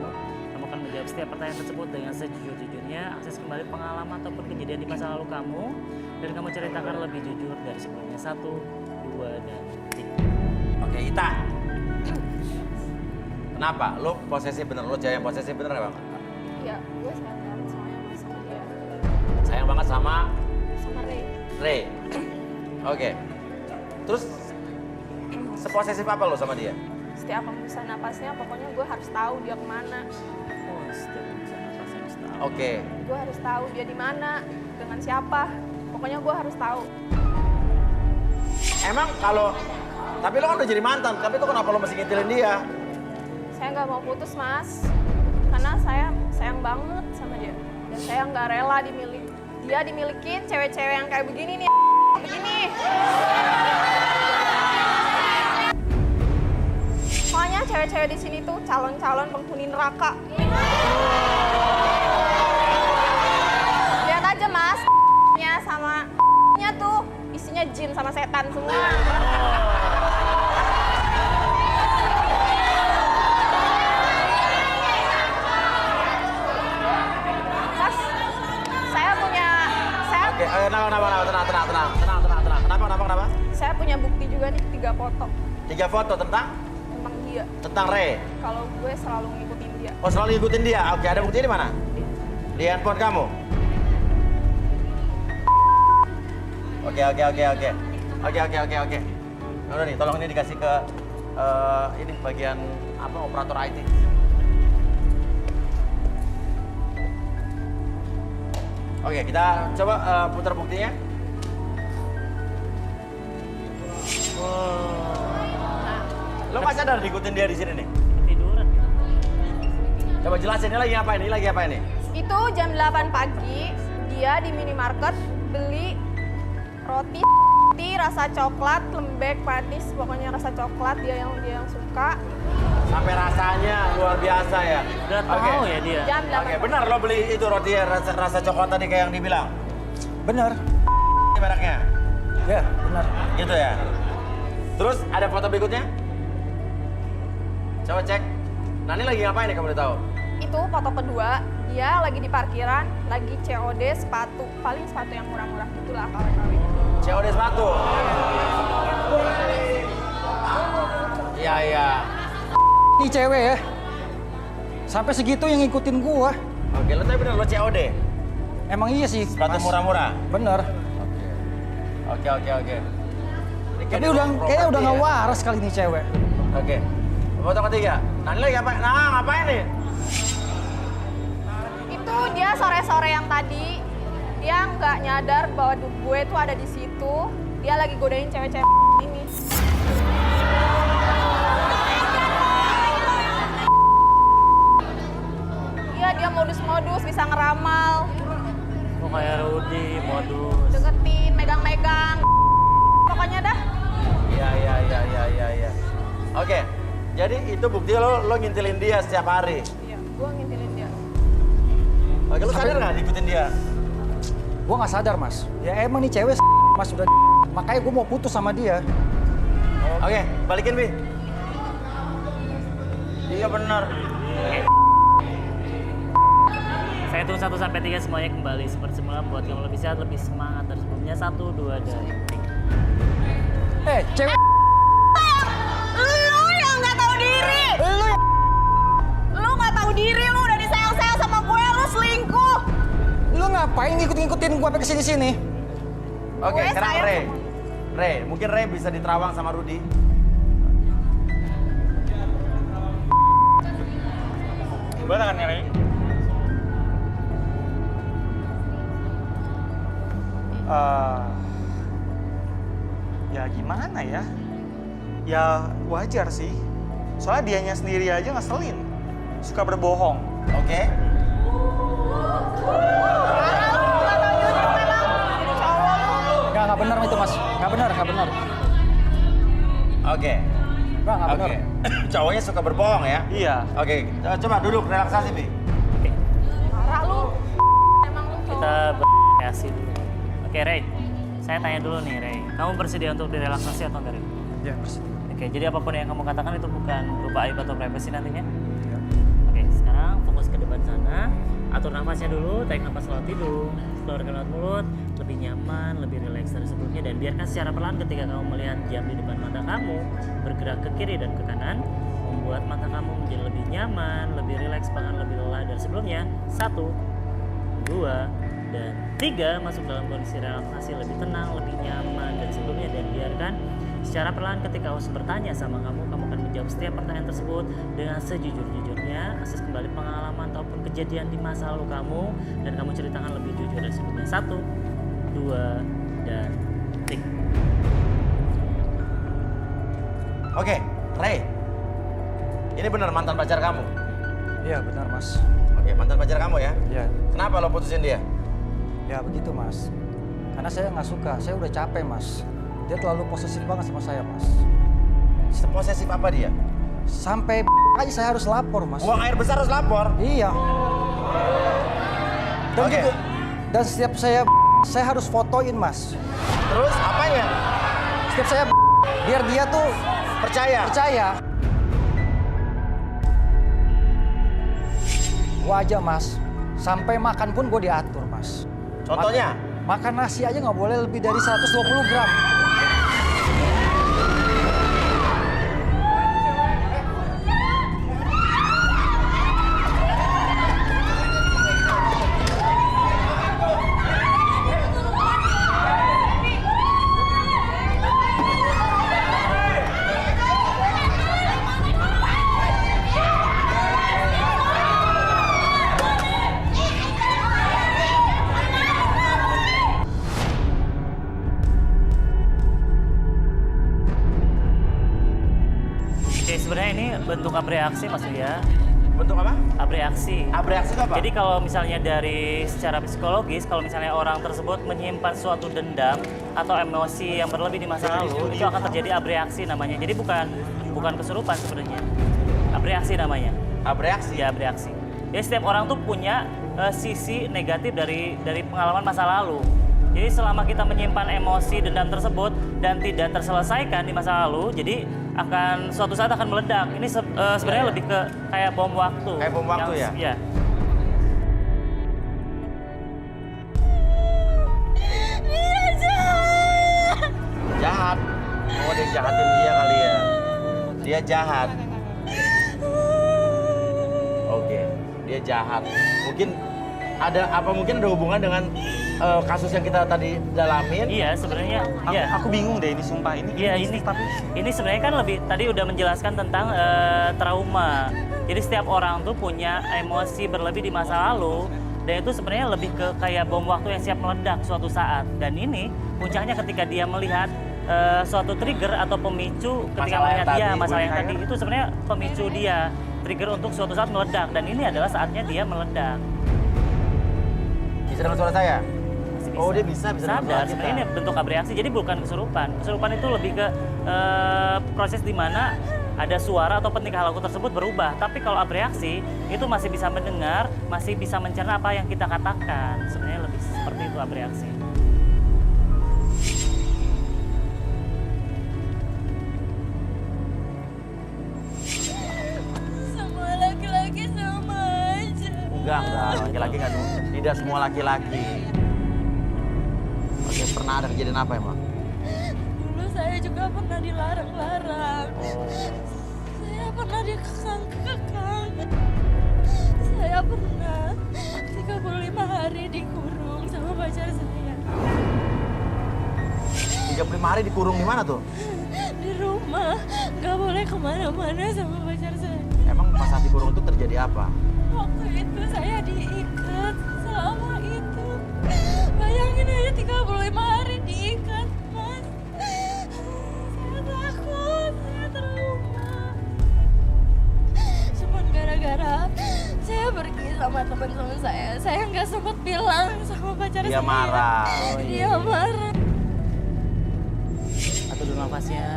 akan menjawab setiap pertanyaan tersebut dengan sejujur-jujurnya. Akses kembali pengalaman ataupun kejadian di masa lalu kamu dan kamu ceritakan lebih jujur dari sebelumnya. 1, 2, dan 3. Oke, Ita. Kenapa? Lo posesif bener? Lo cewek yang posesif bener ya, Bang? Iya, gue sayang banget sama dia. Sayang banget sama Sama Ray. Ray. Oke. Terus seposesif apa lo sama dia? Setiap hembusan napasnya, pokoknya gue harus tahu dia kemana. Oh, setiap bisa nafas harus tahu. Oke. Gue harus tahu dia di mana, dengan siapa. Pokoknya gue harus tahu. Emang kalau, tapi lo kan udah jadi mantan, tapi kok kenapa lo masih ngintilin dia? Saya nggak mau putus, Mas. Karena saya sayang banget sama dia. Dan saya nggak rela dia dimilikin cewek-cewek yang kayak begini nih. Begini. Soalnya cewek-cewek di sini tuh calon-calon penghuni neraka. Lihat aja, Mas. Sama nya tuh isinya jin sama setan semua. Mas, saya punya Oke, tenang. Kenapa? Saya punya bukti juga nih 3 foto 3 foto tentang dia. Tentang Ray. Kalau gue selalu ngikutin dia. Oh, selalu ngikutin dia. Oke, ada buktinya di mana? Di handphone kamu. Oke. Udah nih, tolong ini dikasih ke ini bagian apa, operator IT. Oke, kita coba putar buktinya. Lo masih ada ngikutin dia di sini nih? Ketiduran gitu. Coba jelasin, ini lagi apa ini? Itu jam 8 pagi, dia di minimarket beli roti rasa coklat, lembek, manis, pokoknya rasa coklat dia yang suka. Sampai rasanya luar biasa ya. Udah tahu ya dia. Jam 8 Oke, benar lo beli itu roti rasa coklat tadi kayak yang dibilang? Bener. Ini mereknya? Ya, bener. Gitu ya? Terus ada foto berikutnya? Coba cek. Nah, ini lagi ngapain nih, kamu udah tahu? Itu foto kedua, dia lagi di parkiran, lagi COD sepatu, paling sepatu yang murah-murah gitulah KW-KW. COD sepatu? Iya, iya. Ini cewek ya. Sampai segitu yang ngikutin gua. Oke, lo tapi bener lo COD? Emang iya sih. Sepatu Mas. murah-murah? Bener. Oke. Ini Tapi kayak udah di kayaknya udah properti nggak ya? waras kali ini cewek. Oke. Foto ketiga. Nah, ini lagi apa? Nah, ngapain nih? Itu dia sore-sore yang tadi, dia nggak nyadar bahwa gue tuh ada di situ. Dia lagi godain cewek-cewek ini. Iya, dia modus-modus bisa ngeramal, Kok kayak Rudy, modus. deketin, megang-megang. Pokoknya dah. Iya. Oke. Jadi itu bukti lo ngintilin dia setiap hari. Iya, gue ngintilin dia. Oke, lo sadar nggak ngikutin dia? Gua nggak sadar mas. Ya emang nih cewek mas udah. Makanya gua mau putus sama dia. Oke, balikin, Bi. Iya benar. Saya hitung 1 sampai 3 semuanya kembali seperti semula buat kamu lebih sehat, lebih semangat dari sebelumnya. 1, 2, dan 3. Cewek. Lu yang nggak tahu diri. Lu nggak tahu diri, lu udah disayang-sayang sama gue, lu selingkuh. Lu ngapain ngikut-ngikutin gua sampai kesini-sini? Oke, Gue sekarang sayang Ray, mungkin Ray bisa diterawang sama Rudy. Coba tangannya, Rey. Ya gimana ya? Ya wajar sih. Soalnya dianya sendiri aja ngeselin. Suka berbohong. Oke. Nggak benar itu mas. Nggak benar. Oke. Nggak benar. Oke. Cowoknya suka berbohong ya? Iya. Oke, coba duduk relaksasi, Bi. Parah lu. Emang lu cowok. Kita berkreasi dulu. Oke, Ray. Saya tanya dulu nih, Ray. Kamu bersedia untuk direlaksasi atau enggak, Ray? Ya bersedia. Oke, jadi apapun yang kamu katakan itu bukan berupa aib atau privasi nantinya? Ya. Oke, sekarang fokus ke depan sana. Atur nafasnya dulu, tarik nafas lewat hidung, keluarkan lewat mulut, lebih nyaman, lebih rileks dari sebelumnya, dan biarkan secara pelan ketika kamu melihat jam di depan mata kamu bergerak ke kiri dan ke kanan, membuat mata kamu menjadi lebih nyaman, lebih rileks, bahkan lebih lelah dari sebelumnya. 1, 2, dan 3, masuk dalam kondisi relaksasi lebih tenang, lebih nyaman dari sebelumnya, dan biarkan secara perlahan ketika host bertanya sama kamu akan menjawab setiap pertanyaan tersebut dengan sejujur-jujurnya, akses kembali pengalaman ataupun kejadian di masa lalu kamu, dan kamu ceritakan lebih jujur dari sebelumnya. 1, 2, dan 3. Oke, Ray. Ini benar mantan pacar kamu? Iya benar mas. Oke, mantan pacar kamu ya? Iya. Kenapa lo putusin dia? Ya begitu mas. Karena saya nggak suka. Saya udah capek mas. Dia terlalu posesif banget sama saya mas. Seposesif apa dia? Sampai aja saya harus lapor mas. Buang air besar harus lapor? Iya. Dan Oke. juga, dan setiap saya harus fotoin mas. Terus apanya? Setiap saya biar dia tuh Percaya? percaya. Gua aja mas, sampai makan pun gue diatur mas. Contohnya? Makan nasi aja nggak boleh lebih dari 120 gram. Oke, sebenarnya ini bentuk abreaksi Mas ya. Bentuk apa? Abreaksi. Abreaksi itu apa? Jadi kalau misalnya dari secara psikologis, kalau misalnya orang tersebut menyimpan suatu dendam atau emosi yang berlebih di masa lalu, itu akan terjadi abreaksi namanya. Jadi bukan kesurupan sebenarnya. Abreaksi namanya. Abreaksi? Ya, abreaksi. Jadi setiap orang tuh punya sisi negatif dari pengalaman masa lalu. Jadi selama kita menyimpan emosi dendam tersebut dan tidak terselesaikan di masa lalu, jadi akan suatu saat akan meledak. Ini sebenarnya lebih ke kayak bom waktu. Kayak bom waktu ya? Iya. Jahat. Kamu ada yang jahatin dia kali ya. Dia jahat. Oke, dia jahat. Mungkin ada hubungan dengan kasus yang kita tadi dalamin? Iya, sebenarnya Aku bingung deh ini sumpah ini. Iya, ini sebenarnya kan lebih tadi udah menjelaskan tentang trauma. Jadi setiap orang tuh punya emosi berlebih di masa lalu, dan itu sebenarnya lebih ke kayak bom waktu yang siap meledak suatu saat. Dan ini puncaknya ketika dia melihat suatu trigger atau pemicu ketika melihat dia masalah yang tadi, itu sebenarnya pemicu dia trigger untuk suatu saat meledak, dan ini adalah saatnya dia meledak. Bisa dengan suara saya? Masih Oh, dia bisa sadar. dengan suara Sebenarnya ini kita. bentuk abreaksi, jadi bukan kesurupan. Kesurupan itu lebih ke proses di mana ada suara atau tingkah laku tersebut berubah. Tapi kalau abreaksi itu masih bisa mendengar, masih bisa mencerna apa yang kita katakan. Sebenarnya lebih seperti itu abreaksi. Semua laki-laki sama aja. Enggak, laki-laki nggak semua. Tidak semua laki-laki. Oke, pernah ada kejadian apa emang? Dulu saya juga pernah dilarang-larang. Saya pernah dikekang-kekang. Saya pernah 35 hari dikurung sama pacar saya. 35 hari dikurung di mana tuh? Di rumah, nggak boleh kemana-mana sama pacar saya. Emang pas saat dikurung itu terjadi apa? Waktu itu saya diikat selama itu. Bayangin aja 35 hari diikat, Mas. Saya takut, saya trauma. Cuman gara-gara saya pergi sama teman-teman saya nggak sempat bilang sama pacar saya. Dia marah. Dia marah. Atur dulu nafasnya,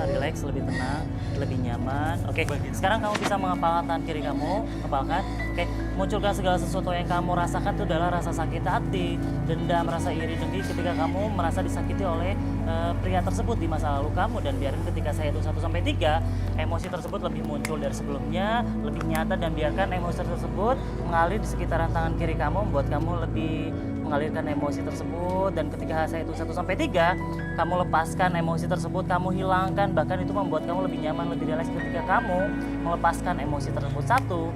relax, lebih tenang, lebih nyaman. Oke, sekarang kamu bisa mengepalkan tangan kiri kamu, kepalkan. Oke, munculkan segala sesuatu yang kamu rasakan itu adalah rasa sakit hati, dendam, rasa iri, dengki ketika kamu merasa disakiti oleh pria tersebut di masa lalu kamu. Dan biarkan ketika saya hitung 1-3, emosi tersebut lebih muncul dari sebelumnya, lebih nyata, dan biarkan emosi tersebut mengalir di sekitaran tangan kiri kamu, membuat kamu lebih mengalirkan emosi tersebut. Dan ketika saya hitung 1-3, kamu lepaskan emosi tersebut, kamu hilangkan, bahkan itu membuat kamu lebih nyaman, lebih rileks ketika kamu melepaskan emosi tersebut. 1,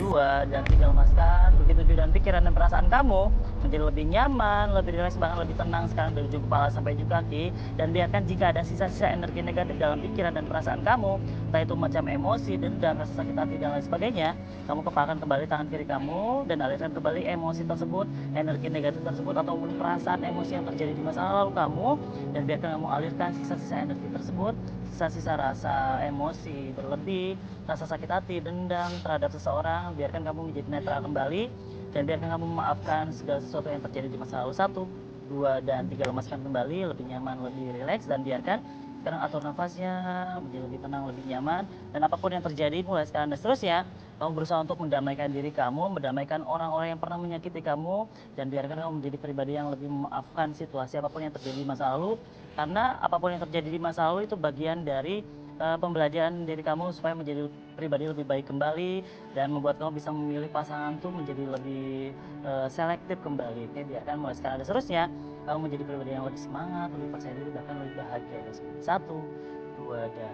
2, dan 3 lepaskan. Begitu juga dan pikiran dan perasaan kamu menjadi lebih nyaman, lebih rileks, bahkan lebih tenang sekarang dari ujung kepala sampai ujung kaki. Dan biarkan jika ada sisa-sisa energi negatif dalam pikiran dan perasaan kamu, entah itu macam emosi, dendam, rasa sakit hati, dan lain sebagainya, kamu kepalkan kembali tangan kiri kamu dan alirkan kembali emosi tersebut, energi negatif tersebut, ataupun perasaan emosi yang terjadi di masa lalu kamu. Dan biarkan kamu alirkan sisa-sisa energi tersebut, sisa-sisa rasa emosi berlebih, rasa sakit hati, dendam terhadap seseorang, biarkan kamu menjadi netral kembali. Dan biarkan kamu memaafkan segala sesuatu yang terjadi di masa lalu. 1, 2, dan 3 lemaskan kembali, lebih nyaman, lebih rileks. Dan biarkan sekarang atur nafasnya menjadi lebih tenang, lebih nyaman. Dan apapun yang terjadi mulai sekarang dan seterusnya, kamu berusaha untuk mendamaikan diri kamu, mendamaikan orang-orang yang pernah menyakiti kamu. Dan biarkan kamu menjadi pribadi yang lebih memaafkan situasi apapun yang terjadi di masa lalu. Karena apapun yang terjadi di masa lalu itu bagian dari pembelajaran diri kamu supaya menjadi pribadi lebih baik kembali, dan membuat kamu bisa memilih pasangan tuh menjadi lebih selektif kembali. Oke, biarkan mulai sekarang dan seterusnya kamu menjadi pribadi yang lebih semangat, lebih percaya diri, bahkan lebih bahagia. 1, 2, dan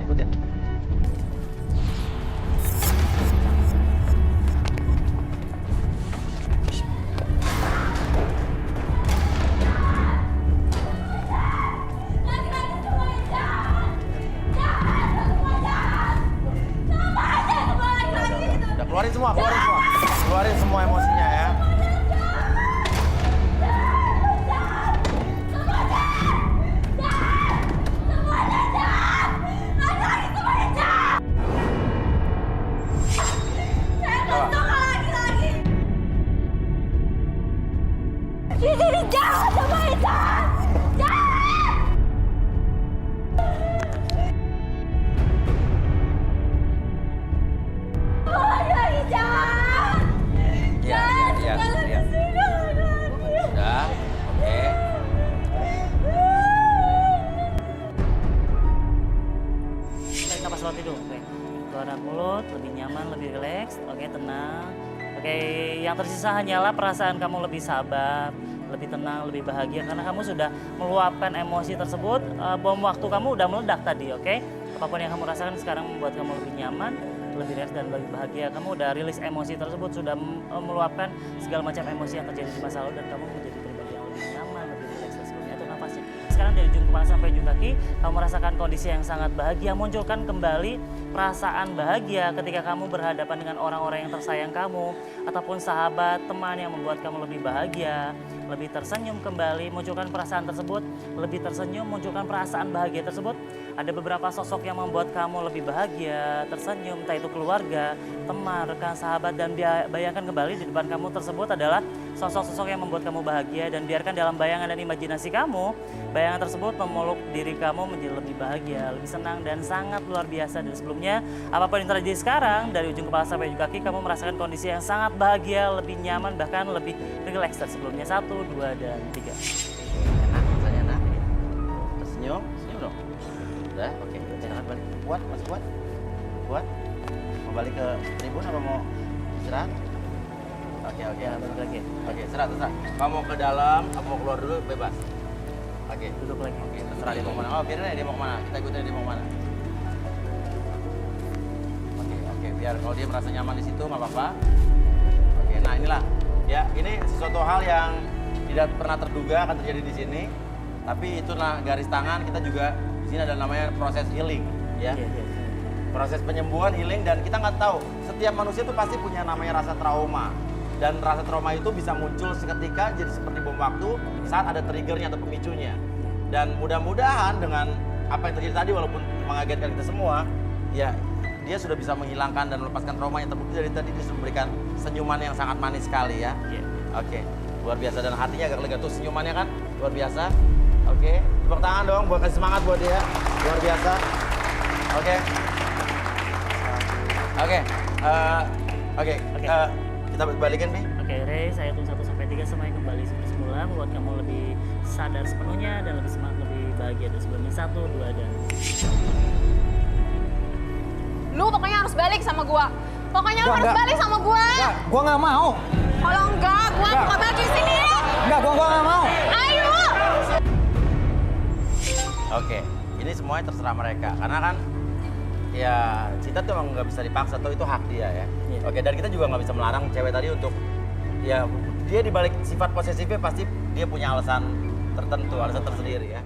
Ikutin. Keluarin semua emosinya ya. Di sini jahat sama Intan! Jahat! Oh, dari jahat! Jahat sekali di sini. Udah, oke. tarik napas lewat hidung. Oke, keluar mulut, lebih nyaman, lebih rileks. Oke, tenang. Oke, Oke, yang tersisa hanyalah perasaan kamu lebih sabar, lebih tenang, lebih bahagia karena kamu sudah meluapkan emosi tersebut. Bom waktu kamu udah meledak tadi, oke? Apapun yang kamu rasakan sekarang membuat kamu lebih nyaman, lebih rileks dan lebih bahagia. Kamu udah rilis emosi tersebut, sudah meluapkan segala macam emosi yang terjadi di masa lalu dan kamu menjadi pribadi yang lebih nyaman, lebih rileks dan sebagainya. Itu nafasnya. Sekarang dari ujung kepala sampai ujung kaki, kamu merasakan kondisi yang sangat bahagia. Munculkan kembali perasaan bahagia ketika kamu berhadapan dengan orang-orang yang tersayang kamu, ataupun sahabat, teman yang membuat kamu lebih bahagia, lebih tersenyum kembali. Munculkan perasaan tersebut, lebih tersenyum, munculkan perasaan bahagia tersebut. Ada beberapa sosok yang membuat kamu lebih bahagia, tersenyum, entah itu keluarga, teman, rekan, sahabat, dan bayangkan kembali di depan kamu tersebut adalah sosok-sosok yang membuat kamu bahagia, dan biarkan dalam bayangan dan imajinasi kamu, bayangan tersebut memeluk diri kamu menjadi lebih bahagia, lebih senang, dan sangat luar biasa dari sebelumnya. Apapun yang terjadi sekarang, dari ujung kepala sampai ujung kaki, kamu merasakan kondisi yang sangat bahagia, lebih nyaman, bahkan lebih rileks dari sebelumnya. 1, 2, dan 3. Enak, rasanya enak. Tersenyum, senyum dong. Udah, oke. Silakan balik. Kuat, masih kuat? Kuat? Mau balik ke tribun apa mau istirahat? Oke, balik lagi. Oke, serah. Kamu mau ke dalam, kamu mau keluar dulu, bebas. Oke, Duduk lagi. Oke, terserah dia mau kemana. Oh, biarin aja dia mau kemana. Kita ikutin dia mau kemana. Oke, biar kalau dia merasa nyaman di situ nggak apa-apa. Oke, nah inilah. Ya, ini sesuatu hal yang tidak pernah terduga akan terjadi di sini. Tapi itulah garis tangan, kita juga di sini ada namanya proses healing, ya. Proses penyembuhan, healing, dan kita nggak tahu. Setiap manusia itu pasti punya namanya rasa trauma. Dan rasa trauma itu bisa muncul seketika jadi seperti bom waktu saat ada triggernya atau pemicunya. Dan mudah-mudahan dengan apa yang terjadi tadi walaupun mengagetkan kita semua, ya dia sudah bisa menghilangkan dan melepaskan trauma yang terbukti dari tadi dia sudah memberikan senyuman yang sangat manis sekali ya. Oke, luar biasa, dan hatinya agak lega tuh senyumannya kan luar biasa. Oke, tepuk tangan dong buat kasih semangat buat dia, luar biasa. Oke. Kita balikin nih. Oke, Ray, saya hitung 1 sampai 3 semuanya kembali seperti semula, membuat kamu lebih sadar sepenuhnya dan lebih semangat, lebih bahagia dari sebelumnya. 1, 2, dan... Lu pokoknya harus balik sama gua. Pokoknya lu harus balik sama gua. Enggak, gua nggak mau. Kalau enggak, gua buka baju sini ya. Enggak, gua nggak mau. Ayo. Oke, ini semuanya terserah mereka. Karena kan ya cinta tuh emang nggak bisa dipaksa, tuh itu hak dia ya. Oke, dan kita juga nggak bisa melarang cewek tadi untuk ya dia dibalik sifat posesifnya pasti dia punya alasan tertentu, alasan tersendiri ya.